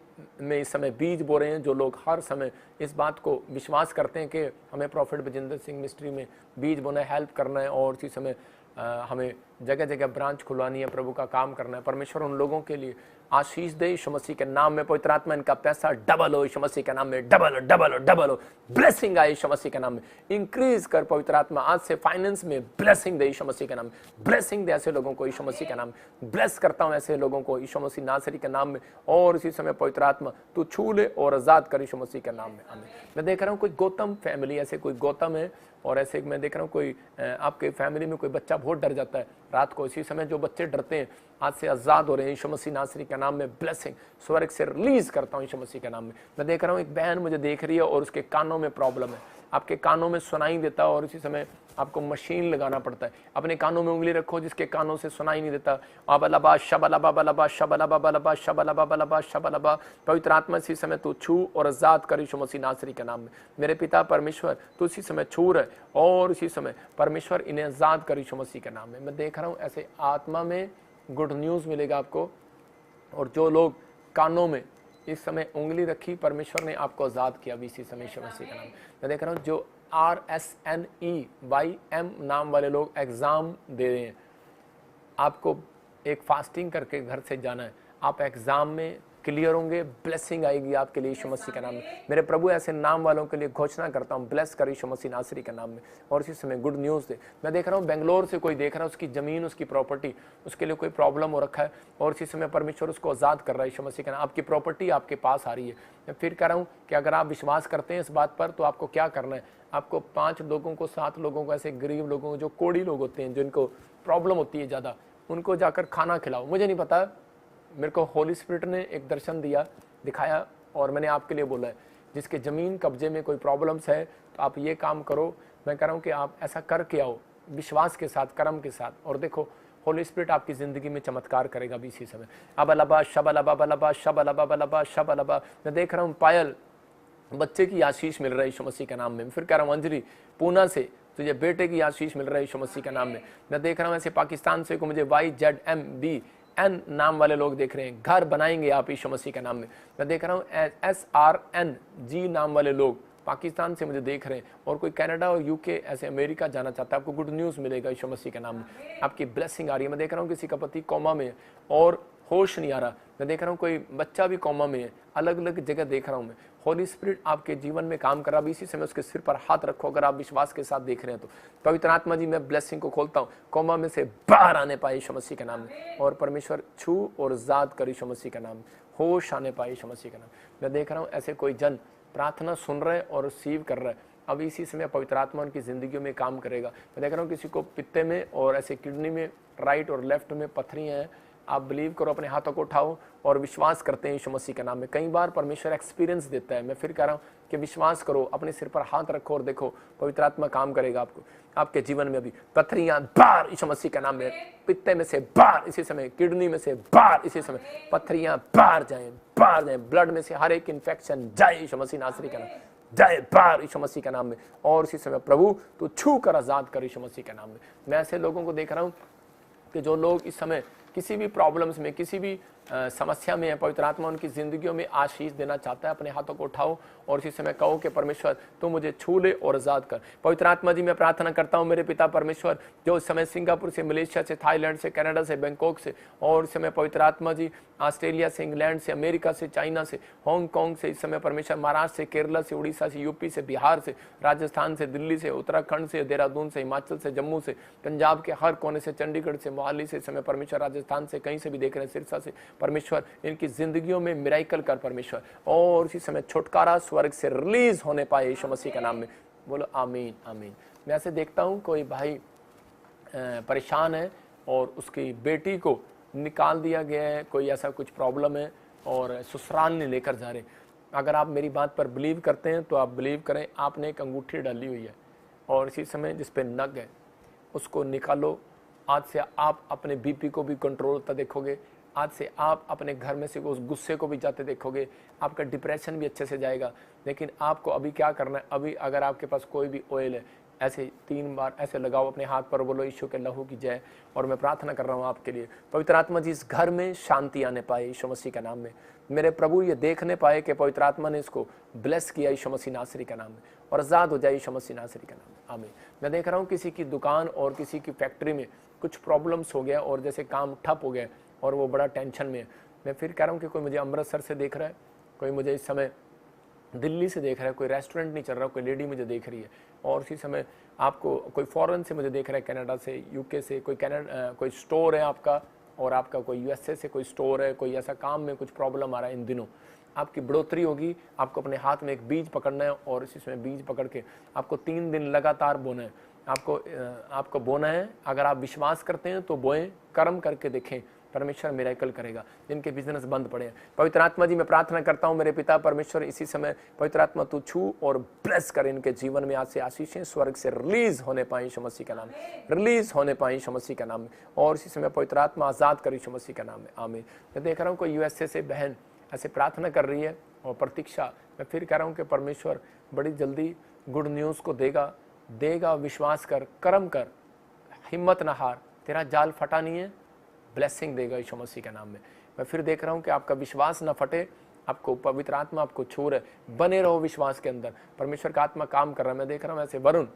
[SPEAKER 1] में इस समय बीज बो रहे हैं, जो लोग हर समय इस बात को विश्वास करते हैं कि हमें प्रॉफिट बजिंदर सिंह मिनिस्ट्री में बीज बोना है, हेल्प करना है और इसी समय हमें जगह जगह ब्रांच खुलवानी है, प्रभु का काम करना है। परमेश्वर उन लोगों के लिए आशीष दे यीशु मसीह के नाम में। पवित्र आत्मा इनका पैसा डबल हो यीशु मसीह के नाम में, डबल हो। ब्लेसिंग आए यीशु मसीह के नाम में, इंक्रीज कर पवित्र आत्मा। आज से फाइनेंस में ब्लेसिंग दे यीशु मसीह के नाम में, ब्लेसिंग दे ऐसे लोगों को यीशु मसीह के नाम में। ब्लेस करता हूं ऐसे लोगों को यीशु मसीह नासरी के नाम में। और इसी समय पवित्र पवित्र आत्मा तू छू ले और आजाद कर यीशु मसीह के नाम में, आमीन। मैं देख रहा हूँ कोई गौतम फैमिली, ऐसे कोई गौतम है, और ऐसे मैं देख रहा हूँ कोई आपके फैमिली में कोई बच्चा बहुत डर जाता है रात को। इसी समय जो बच्चे डरते हैं आज से आजाद हो रहे हैं यीशु मसीह नासरी के नाम में। ब्लेसिंग स्वर्ग से रिलीज करता हूँ यीशु मसीह के नाम में। मैं देख रहा हूँ एक बहन मुझे देख रही है और उसके कानों में प्रॉब्लम है, आपके कानों में सुनाई देता है और इसी समय आपको मशीन लगाना पड़ता है। अपने कानों में उंगली रखो जिसके कानों से सुनाई नहीं देता। अबलबा शबलबा बलबा शबलबा बलबा शबलबा बलबा शबलबा, पवित्र आत्मा इसी समय तू छू और आजाद कर यीशु मसीह नासरी के नाम में। मेरे पिता परमेश्वर तू इसी समय छू रहे और इसी समय परमेश्वर इन्हें आजाद कर यीशु मसीह के नाम में। मैं देख रहा हूँ ऐसे आत्मा में गुड न्यूज़ मिलेगा आपको। और जो लोग कानों में इस समय उंगली रखी, परमेश्वर ने आपको आजाद किया अभी इसी समय यीशु मसीह के नाम। मैं देख रहा हूँ जो RSNEYM नाम वाले लोग एग्जाम दे रहे हैं, आपको एक फास्टिंग करके घर से जाना है, आप एग्जाम में क्लियर होंगे, ब्लेसिंग आएगी आपके लिए यीशु मसीह के नाम में। मेरे प्रभु ऐसे नाम वालों के लिए घोषणा करता हूँ, ब्लेस कर यीशु मसीह नासरी के नाम में। और इसी समय गुड न्यूज़ दे। मैं देख रहा हूँ बेंगलोर से कोई देख रहा है, उसकी ज़मीन, उसकी प्रॉपर्टी, उसके लिए कोई प्रॉब्लम हो रखा है और इसी समय परमेश्वर उसको आज़ाद कर रहा है यीशु मसीह के नाम। आपकी प्रॉपर्टी आपके पास आ रही है। मैं फिर कह रहा हूँ कि अगर आप विश्वास करते हैं इस बात पर तो आपको क्या करना है, आपको 5 लोगों को, 7 लोगों को, ऐसे गरीब लोगों को, जो कोड़ी लोग होते हैं, जिनको प्रॉब्लम होती है ज़्यादा, उनको जाकर खाना खिलाओ। मुझे नहीं पता, मेरे को होली स्पिरिट ने एक दर्शन दिखाया और मैंने आपके लिए बोला है, जिसके ज़मीन कब्जे में कोई प्रॉब्लम्स है तो आप ये काम करो। मैं कह रहा हूँ कि आप ऐसा करके आओ विश्वास के साथ, कर्म के साथ, और देखो होली स्पिरिट आपकी ज़िंदगी में चमत्कार करेगा भी इसी समय। अबलबा शबलबा बलबा शबलबा बलबा शबलबा। मैं देख रहा हूँ पायल, बच्चे की आशीष मिल रहा है यीशु मसीह के नाम में। फिर कह रहा हूँ अंजलि, पूना से तुझे बेटे की आशीष मिल रहा है यीशु मसीह के नाम में। मैं देख रहा हूँ ऐसे पाकिस्तान से को मुझे YZMBN नाम वाले लोग देख रहे हैं, घर बनाएंगे आप यीशु मसीह के नाम में। मैं देख रहा हूँ SRNG नाम वाले लोग पाकिस्तान से मुझे देख रहे हैं, और कोई कनाडा और UK ऐसे अमेरिका जाना चाहता है। आपको गुड न्यूज़ मिलेगा यीशु मसीह के नाम में, आपकी ब्लेसिंग आ रही है। मैं देख रहा हूँ किसी का पति कोमा में है और होश नहीं आ रहा। मैं देख रहा हूँ कोई बच्चा भी कोमा में है, अलग अलग जगह देख रहा हूँ मैं। होली स्पिरिट आपके जीवन में काम कर रहा है। इसी समय उसके सिर पर हाथ रखो अगर आप विश्वास के साथ देख रहे हैं तो। पवित्र आत्मा जी मैं ब्लेसिंग को खोलता हूँ, कोमा में से बाहर आने पाए यीशु मसीह के नाम में, और परमेश्वर छू और आजाद कर यीशु मसीह के नाम में, होश आने पाए यीशु मसीह के नाम। मैं देख रहा हूँ ऐसे कोई जन प्रार्थना सुन रहे और रिसीव कर रहा है। अब इसी समय पवित्र आत्मा उनकी जिंदगियों में काम करेगा। मैं देख रहा हूँ किसी को पित्ते में और ऐसे किडनी में, राइट और लेफ्ट में पथरियाँ हैं। आप बिलीव करो, अपने हाथों को उठाओ और विश्वास करते हैं यीशु मसीह के नाम में। कई बार परमेश्वर एक्सपीरियंस देता है। मैं फिर कह रहा हूँ कि विश्वास करो, अपने सिर पर हाथ रखो और देखो पवित्र आत्मा काम करेगा आपको, आपके जीवन में। अभी पथरियां बाहर यीशु मसीह के नाम में, पित्ते में से बाहर इसी समय, किडनी में से बाहर इसी समय, पथरियां बाहर जाएं, बाहर जाएं। ब्लड में से हर एक इन्फेक्शन जाए यीशु मसीह नासरी के नाम, जाए बाहर यीशु मसीह के नाम में। और इसी समय प्रभु तू छू कर आजाद कर यीशु मसीह के नाम में। मैं ऐसे लोगों को देख रहा हूँ कि जो लोग इस समय किसी भी प्रॉब्लम्स में, किसी भी समस्या में है, पवित्र आत्मा उनकी जिंदगियों में आशीष देना चाहता है। अपने हाथों को उठाओ और इसी समय कहो कि परमेश्वर तू मुझे छू ले और आजाद कर। पवित्र आत्मा जी मैं प्रार्थना करता हूँ मेरे पिता परमेश्वर, जो इस समय सिंगापुर से, मलेशिया से, थाईलैंड से, कनाडा से, बैंकॉक से, और इस समय पवित्र आत्मा जी ऑस्ट्रेलिया से, इंग्लैंड से, अमेरिका से, चाइना से, हांगकॉन्ग से, इस समय परमेश्वर महाराष्ट्र से, केरला से, उड़ीसा से, यूपी से, बिहार से, राजस्थान से, दिल्ली से, उत्तराखंड से, देहरादून से, हिमाचल से, जम्मू से, पंजाब के हर कोने से, चंडीगढ़ से, मोहाली से, इस समय परमेश्वर राजस्थान से, कहीं से भी देख रहे हैं, सिरसा से, परमेश्वर इनकी जिंदगियों में मिराइकल कर परमेश्वर, और इसी समय छुटकारा स्वर्ग से रिलीज होने पाए यीशु मसीह के नाम में। बोलो आमीन आमीन। मैं ऐसे देखता हूँ कोई भाई परेशान है और उसकी बेटी को निकाल दिया गया है, कोई ऐसा कुछ प्रॉब्लम है और ससुराल नहीं लेकर जा रहे। अगर आप मेरी बात पर बिलीव करते हैं तो आप बिलीव करें, आपने एक अंगूठी डाली हुई है और इसी समय जिस पे नग है उसको निकालो। आज से आप अपने बीपी को भी कंट्रोल होता देखोगे। आज से आप अपने घर में से उस गुस्से को भी जाते देखोगे। आपका डिप्रेशन भी अच्छे से जाएगा। लेकिन आपको अभी क्या करना है, अभी अगर आपके पास कोई भी ऑयल है, ऐसे 3 बार ऐसे लगाओ अपने हाथ पर, बोलो यीशु के लहू की जय। और मैं प्रार्थना कर रहा हूँ आपके लिए, पवित्र आत्मा जी इस घर में शांति आने पाए यीशु मसीह के नाम में। मेरे प्रभु ये देखने पाए कि पवित्र आत्मा ने इसको ब्लेस किया यीशु मसीह नासरी के नाम में, और आज़ाद हो जाए यीशु मसीह नासरी के नाम में, आमीन। मैं देख रहा हूँ किसी की दुकान और किसी की फैक्ट्री में कुछ प्रॉब्लम्स हो गया और जैसे काम ठप हो गया और वो बड़ा टेंशन में है। मैं फिर कह रहा हूँ कि कोई मुझे अमृतसर से देख रहा है, कोई मुझे इस समय दिल्ली से देख रहा है, कोई रेस्टोरेंट नहीं चल रहा, कोई लेडी मुझे देख रही है, और इसी समय आपको कोई फॉरेन से मुझे देख रहा है, कनाडा से, यूके से, कोई स्टोर है आपका, और आपका कोई USA से कोई स्टोर है, कोई ऐसा काम में कुछ प्रॉब्लम आ रहा है इन दिनों, आपकी बढ़ोतरी होगी। आपको अपने हाथ में एक बीज पकड़ना है और इसमें बीज पकड़ के आपको 3 दिन लगातार बोना है। आपको बोना है। अगर आप विश्वास करते हैं तो बोएं, कर्म करके देखें, परमेश्वर मिरेकल करेगा। जिनके बिजनेस बंद पड़े हैं, पवित्र आत्मा जी मैं प्रार्थना करता हूं मेरे पिता परमेश्वर, इसी समय पवित्र आत्मा तू छू और ब्लेस कर इनके जीवन में। आज से आशीषें स्वर्ग से रिलीज होने पाए यीशु मसीह का नाम, रिलीज होने पाए यीशु मसीह का नाम में। और इसी समय पवित्र आत्मा आजाद कर यीशु मसीह का नाम में, आमीन। मैं देख रहा हूं कोई यूएसए से बहन ऐसे प्रार्थना कर रही है और प्रतीक्षा, मैं फिर कह रहा हूं कि परमेश्वर बड़ी जल्दी गुड न्यूज़ को देगा। विश्वास कर, कर्म कर, हिम्मत ना हार, तेरा जाल फटा नहीं है, ब्लेसिंग देगा यीशु मसीह के नाम में। मैं फिर देख रहा हूं कि आपका विश्वास ना फटे, आपको पवित्र आत्मा आपको छू रहे, बने रहो विश्वास के अंदर, परमेश्वर का आत्मा काम कर रहा है। मैं देख रहा हूं ऐसे वरुण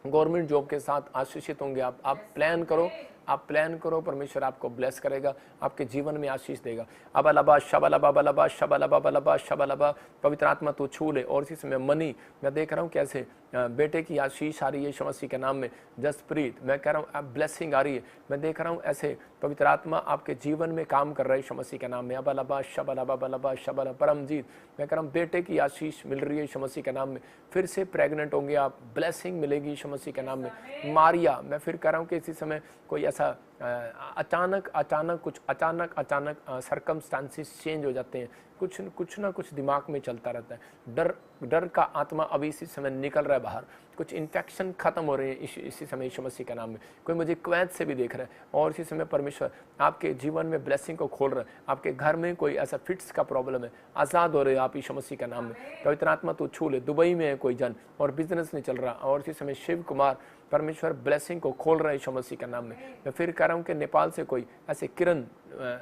[SPEAKER 1] गवर्नमेंट जॉब के साथ आशीषित होंगे। आप प्लान करो, परमेश्वर आपको ब्लेस करेगा, आपके जीवन में आशीष देगा। अबलबा शबलबा बलबा शबलबा बलबा शबलबा, पवित्र आत्मा तो छू ले। और इसी समय मनी, मैं देख रहा हूँ कैसे बेटे की आशीष आ रही है यीशु मसीह के नाम में। जसप्रीत, मैं कह रहा हूँ ब्लेसिंग आ रही है। मैं देख रहा हूँ ऐसे पवित्र आत्मा आपके जीवन में काम कर रहा है यीशु मसीह के नाम में। अबलबा शबलबा बलबा शबल। परमजीत, मैं कह रहा हूँ बेटे की आशीष मिल रही है यीशु मसीह के नाम में। फिर से प्रेग्नेंट होंगे आप, ब्लेसिंग मिलेगी यीशु मसीह के नाम में। मारिया, मैं फिर कह रहा हूँ कि इसी समय कोई ऐसा अचानक सर्कमस्टांसेस चेंज हो जाते हैं, कुछ ना कुछ दिमाग में चलता रहता है। डर का आत्मा अभी इसी समय निकल रहा है बाहर। कुछ इन्फेक्शन खत्म हो रहे हैं इसी समय यीशु मसीह के नाम में। कोई मुझे कुवैत से भी देख रहा है और इसी समय परमेश्वर आपके जीवन में ब्लेसिंग को खोल रहा है। आपके घर में कोई ऐसा फिट्स का प्रॉब्लम है, आज़ाद हो रहे हैं आप यीशु मसीह के नाम में। पवित्र आत्मा तो छू ले। दुबई में है कोई जन और बिजनेस नहीं चल रहा, और इसी समय शिव कुमार, परमेश्वर ब्लेसिंग को खोल रहा है यीशु मसीह के नाम में। मैं फिर कह रहा हूँ कि नेपाल से कोई ऐसे किरण,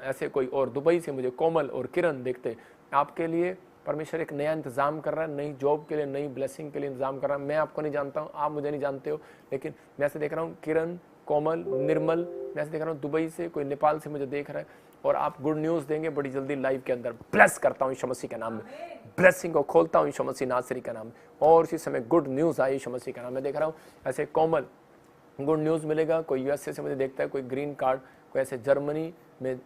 [SPEAKER 1] ऐसे कोई, और दुबई से मुझे कोमल और किरण देखते, आपके लिए परमेश्वर एक नया इंतजाम कर रहा है, नई जॉब के लिए, नई ब्लेसिंग के लिए इंतजाम कर रहा है। मैं आपको नहीं जानता हूँ, आप मुझे नहीं जानते हो, लेकिन मैं ऐसे देख रहा हूँ किरण, कोमल, निर्मल, मैं ऐसे देख रहा हूँ दुबई से, कोई नेपाल से मुझे देख रहा है, और आप गुड न्यूज़ देंगे बड़ी जल्दी लाइव के अंदर। ब्लेस करता हूँ यीशु मसीह के नाम में, ब्लेसिंग को खोलता हूँ यीशु मसीह नासरी के नाम में। और इसी समय गुड न्यूज़ आई यीशु मसीह के नाम में। देख रहा हूँ ऐसे कोमल, गुड न्यूज़ मिलेगा। कोई यूएसए से मुझे देखता है, कोई ग्रीन कार्ड, कोई ऐसे जर्मनी में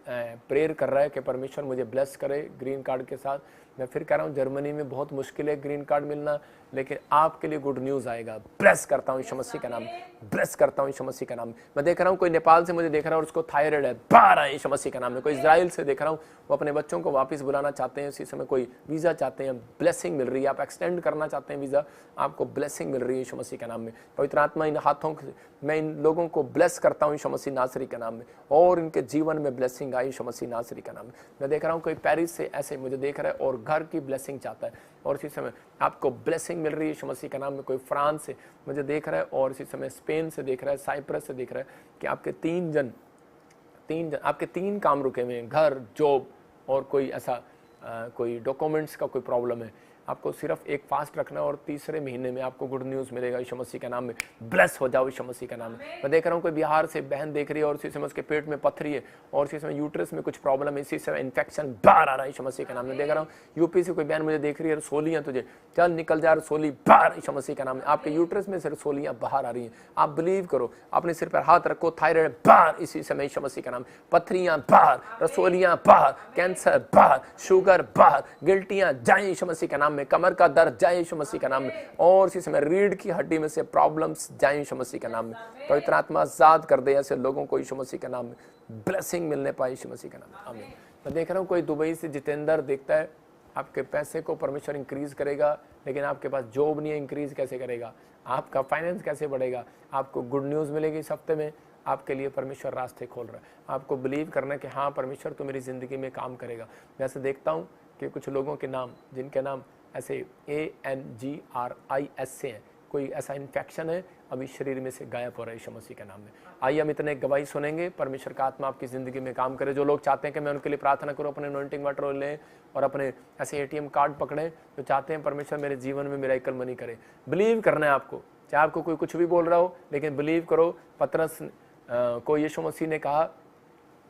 [SPEAKER 1] प्रेयर कर रहा है कि परमेश्वर मुझे ब्लेस करे ग्रीन कार्ड के साथ। मैं फिर कह रहा हूँ जर्मनी में बहुत मुश्किल है ग्रीन कार्ड मिलना, लेकिन आपके लिए गुड न्यूज़ आएगा। ब्लेस करता हूँ यीशु मसीह का नाम, ब्लेस करता हूँ यीशु मसीह का नाम। मैं देख रहा हूँ कोई नेपाल से मुझे देख रहा है और उसको थायराइड है, बाहर है यीशु मसीह का नाम में। कोई इजराइल से देख रहा हूँ, वो अपने बच्चों को वापस बुलाना चाहते हैं, इसी समय कोई वीज़ा चाहते हैं, ब्लेसिंग मिल रही है। आप एक्सटेंड करना चाहते हैं वीज़ा, आपको ब्लेसिंग मिल रही है यीशु मसीह के नाम में। पवित्र आत्मा इन हाथों से मैं इन लोगों को ब्लेस करता हूँ यीशु मसीह नासरी के नाम में, और इनके जीवन में ब्लेसिंग आई यीशु मसीह नासरी का नाम में। मैं देख रहा हूँ कोई पेरिस से ऐसे मुझे देख रहा है और घर की ब्लेसिंग चाहता है, और इसी समय आपको ब्लेसिंग मिल रही है यीशु मसीह का नाम में। कोई फ्रांस से मुझे देख रहा है और इसी समय स्पेन से देख रहा है, साइप्रस से देख रहा है कि आपके तीन जन आपके 3 काम रुके हुए हैं, घर, जॉब और कोई ऐसा कोई डॉक्यूमेंट्स का कोई प्रॉब्लम है। आपको सिर्फ एक फास्ट रखना है और तीसरे महीने में आपको गुड न्यूज़ मिलेगा यीशु मसीह के नाम में। ब्लेस हो जाओ यीशु मसीह के नाम में। मैं देख रहा हूँ कोई बिहार से बहन देख रही है और इसी समय उसके पेट में पथरी है और इसी समय यूट्रस में कुछ प्रॉब्लम है, इसी समय इन्फेक्शन बाहर आ रहा है यीशु मसीह के नाम में। देख रहा हूँ यूपी से कोई बहन मुझे देख रही है, रसोलियाँ तुझे चल निकल जा, रसोली बाहर यीशु मसीह के नाम में। आपके यूट्रस में से रसोलियाँ बाहर आ रही हैं, आप बिलीव करो, अपने सिर पर हाथ रखो, थायराइड बाहर इसी समय यीशु मसीह के नाम, पथरियाँ बाहर, रसोलियाँ बाहर, कैंसर बाहर, शुगर बाहर, गिल्टियाँ जाए यीशु मसीह के नाम में, कमर का दर्द जाए यीशु मसीह का नाम में, और इसी समय रीढ़ की हड्डी में से प्रॉब्लम्स जाए यीशु मसीह का नाम में। पवित्र आत्मा आजाद कर दे ऐसे लोगों को यीशु मसीह का नाम में, ब्लेसिंग मिलने पाए यीशु मसीह का नाम में, आमीन। मैं देख रहा हूँ कोई दुबई से जितेंद्र देखता है, आपके पैसे को परमेश्वर इंक्रीज करेगा, लेकिन आपके पास जॉब नहीं है, इंक्रीज कैसे करेगा, आपका फाइनेंस कैसे बढ़ेगा। आपको गुड न्यूज़ मिलेगी इस हफ्ते में, आपके लिए परमेश्वर रास्ते खोल रहा है। आपको बिलीव करना है कि हाँ परमेश्वर तो मेरी ज़िंदगी में काम करेगा। मैं ऐसे देखता हूँ कि कुछ लोगों के नाम, जिनके नाम ऐसे ANGRIS से हैं, कोई ऐसा इन्फेक्शन है अभी शरीर में से गायब हो रहा है यीशु मसीह के नाम में। आइए हम इतने गवाही सुनेंगे, परमेश्वर का आत्मा आपकी ज़िंदगी में काम करे। जो लोग चाहते हैं कि मैं उनके लिए प्रार्थना करूं, अपने अनॉइंटिंग वाटर लें और अपने ऐसे ATM कार्ड पकड़ें, जो चाहते हैं परमेश्वर मेरे जीवन में मिरेकल मनी करे। बिलीव करना है आपको, चाहे आपको कोई कुछ भी बोल रहा हो, लेकिन बिलीव करो। पतरस को यीशु मसीह ने कहा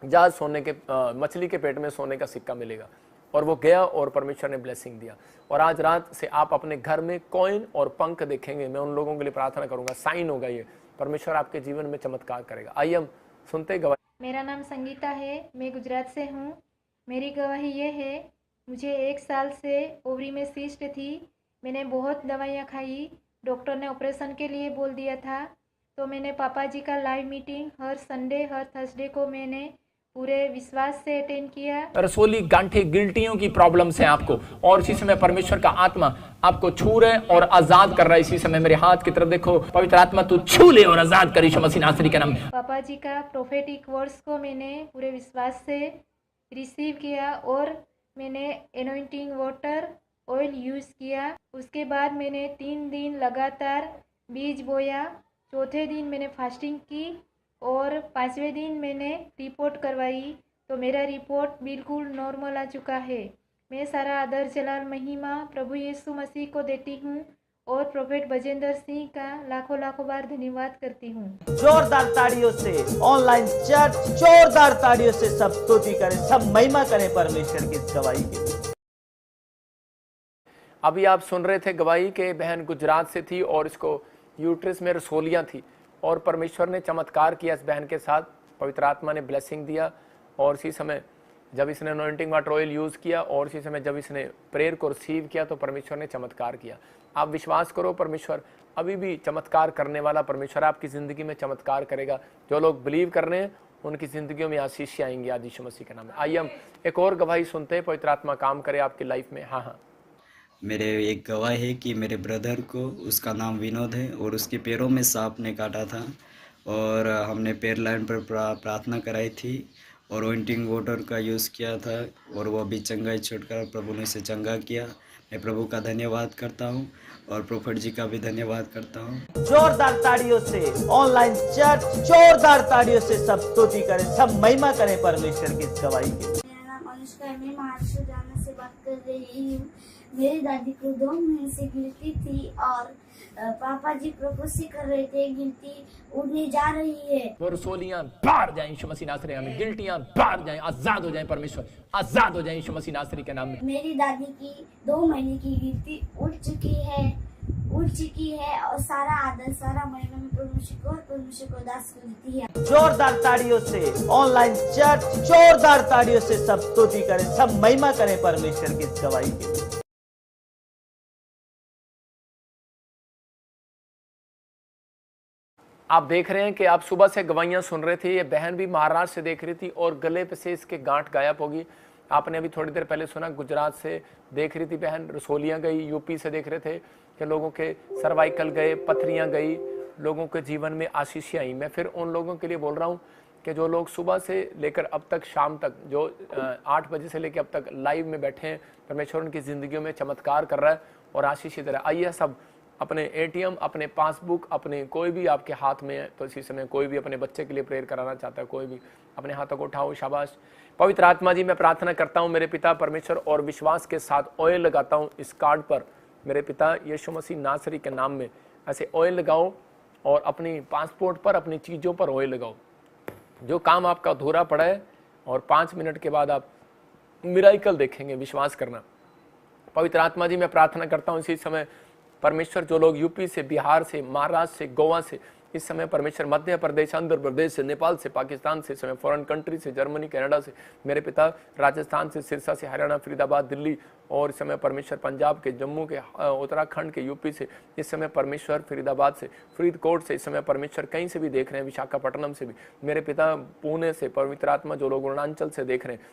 [SPEAKER 1] जा सोने के मछली के पेट में सोने का सिक्का मिलेगा, और वो गया और परमेश्वर ने ब्लेसिंग दिया। और आज रात से आप अपने घर में कॉइन और पंख देखेंगे। मैं उन लोगों के लिए प्रार्थना करूंगा, साइन होगा ये, परमेश्वर आपके जीवन में चमत्कार करेगा। आइए हम सुनते गवाही।
[SPEAKER 3] मेरा नाम संगीता है, मैं गुजरात से हूँ। मेरी गवाही ये है मुझे 1 साल से ओवरी में सिस्ट थी। मैंने बहुत दवाइयाँ खाई। डॉक्टर ने ऑपरेशन के लिए बोल दिया था। तो मैंने पापा जी का लाइव मीटिंग हर संडे हर थर्सडे को मैंने पूरे विश्वास से अटेंड किया।
[SPEAKER 1] रसोली गांठे गिल्टियों की प्रॉब्लम्स हैं आपको, और इसी समय परमेश्वर का आत्मा आपको छू रहे और आजाद कर रहा है। इसी समय मेरे हाथ की तरफ देखो, पवित्र आत्मा तू छू ले और आजाद कर यीशु मसीह नासरी के नाम में।
[SPEAKER 3] पापा जी का प्रोफेटिक वर्ड्स को मैंने पूरे विश्वास से रिसीव किया और मैंने एनॉइंटिंग वाटर ऑयल यूज़ किया। उसके बाद मैंने 3 दिन लगातार बीज बोया। चौथे दिन मैंने फास्टिंग की और 5वें दिन मैंने रिपोर्ट करवाई। तो मेरा रिपोर्ट बिल्कुल नॉर्मल आ चुका है। मैं सारा आदर जलाल महिमा प्रभु यीशु मसीह को देती हूँ और प्रोफेट बजेंद्र सिंह का लाखों लाखों बार धन्यवाद करती हूँ।
[SPEAKER 4] जोरदार ताड़ियों से ऑनलाइन चर्च जोरदार ताड़ियों से सब स्तुति करें, सब महिमा करें परमेश्वर की इस गवाही के लिए।
[SPEAKER 1] अभी आप सुन रहे थे गवाही के बहन गुजरात से थी और इसको यूट्रस में रसोलियाँ थी और परमेश्वर ने चमत्कार किया इस बहन के साथ। पवित्र आत्मा ने ब्लेसिंग दिया और इसी समय जब इसने अनॉइंटिंग वाटर ऑयल यूज़ किया और इसी समय जब इसने प्रेयर को रिसीव किया तो परमेश्वर ने चमत्कार किया। आप विश्वास करो, परमेश्वर अभी भी चमत्कार करने वाला परमेश्वर आपकी ज़िंदगी में चमत्कार करेगा। जो लोग बिलीव कर रहे हैं उनकी ज़िंदगियों में आशीष आएंगी आज यीशु मसीह के नाम में। आइए हम एक और गवाही सुनते हैं, पवित्र आत्मा काम करे आपकी लाइफ में। हाँ,
[SPEAKER 5] मेरे एक गवाह है कि मेरे ब्रदर को, उसका नाम विनोद है, और उसके पैरों में सांप ने काटा था और हमने पैर लाइन पर प्रार्थना कराई थी और ऑइंटिंग वाटर का यूज़ किया था और वो अभी चंगाई छुटकर प्रभु ने इसे चंगा किया। मैं प्रभु का धन्यवाद करता हूँ और प्रोफेट जी का भी धन्यवाद करता हूँ।
[SPEAKER 4] जोरदार ताड़ियों से ऑनलाइन चर्च जोरदार ताड़ियों से सब स्तुति करें, सब महिमा करें परमेश्वर की इस गवाही के लिए।
[SPEAKER 6] मेरा नाम अनुष्का है, मैं महाराष्ट्र जाना से बात कर रही हूँ। मेरी दादी को 2 महीने से गिनती थी और पापा जी प्रपोज कर रहे थे, गिनती उड़ने जा रही है।
[SPEAKER 1] वो रसोलियां बाहर जाएं यीशु मसीह नासरी के नाम में, गिल्टियां बाहर जाएं, आजाद हो जाएं, परमेश्वर आजाद हो जाएं यीशु मसीह नासरी के नाम में।
[SPEAKER 6] मेरी दादी की 2 महीने की गिनती उड़ चुकी है और सारा आदर सारा महिमा में परमेश्वर को दास को देती है।
[SPEAKER 4] जोरदार ताड़ियों से ऑनलाइन चर्च जोरदार ताड़ियों से सब स्तुति करें, सब महिमा करें परमेश्वर की इस गवाही के लिए।
[SPEAKER 1] आप देख रहे हैं कि आप सुबह से गवाहियां सुन रहे थे। ये बहन भी महाराष्ट्र से देख रही थी और गले पे से इसके गांठ गायब होगी। आपने अभी थोड़ी देर पहले सुना गुजरात से देख रही थी बहन, रसोलियां गई, यूपी से देख रहे थे कि लोगों के सर्वाइकल गए, पथरियां गई, लोगों के जीवन में आशीषें आई। मैं फिर उन लोगों के लिए बोल रहा हूं कि जो लोग सुबह से लेकर अब तक शाम तक, जो 8 बजे से लेकर अब तक लाइव में बैठे हैं, परमेश्वर उनकी ज़िंदगियों में चमत्कार कर रहा है और आशीष दे रहा है। आइए सब अपने एटीएम, अपने पासबुक, अपने कोई भी आपके हाथ में है तो इसी समय कोई भी अपने बच्चे के लिए प्रेयर कराना चाहता है, कोई भी अपने हाथों को उठाओ। शाबाश। पवित्र आत्मा जी, मैं प्रार्थना करता हूँ मेरे पिता परमेश्वर और विश्वास के साथ ऑयल लगाता हूँ इस कार्ड पर। मेरे पिता यीशु मसीह नासरी के नाम में ऐसे ऑयल लगाओ और अपनी पासपोर्ट पर, अपनी चीज़ों पर ऑयल लगाओ। जो काम आपका अधूरा पड़ा है और 5 मिनट के बाद आप मिराइकल देखेंगे, विश्वास करना। पवित्र आत्मा जी, मैं प्रार्थना करता हूँ इसी समय परमेश्वर, जो लोग यूपी से, बिहार से, महाराष्ट्र से, गोवा से, इस समय परमेश्वर मध्य प्रदेश, आंध्र प्रदेश से, नेपाल से, पाकिस्तान से, इस समय फॉरेन कंट्री से, जर्मनी, कनाडा से, मेरे पिता राजस्थान से, सिरसा से, हरियाणा, फरीदाबाद, दिल्ली, और इस समय परमेश्वर पंजाब के, जम्मू के, उत्तराखंड के, यूपी से, इस समय परमेश्वर फरीदाबाद से, फरीदकोट से, इस समय परमेश्वर कहीं से भी देख रहे हैं, विशाखापट्टनम से भी, मेरे पिता पुणे से, पवित्र आत्मा जो लोग अरुणाचल से देख रहे हैं,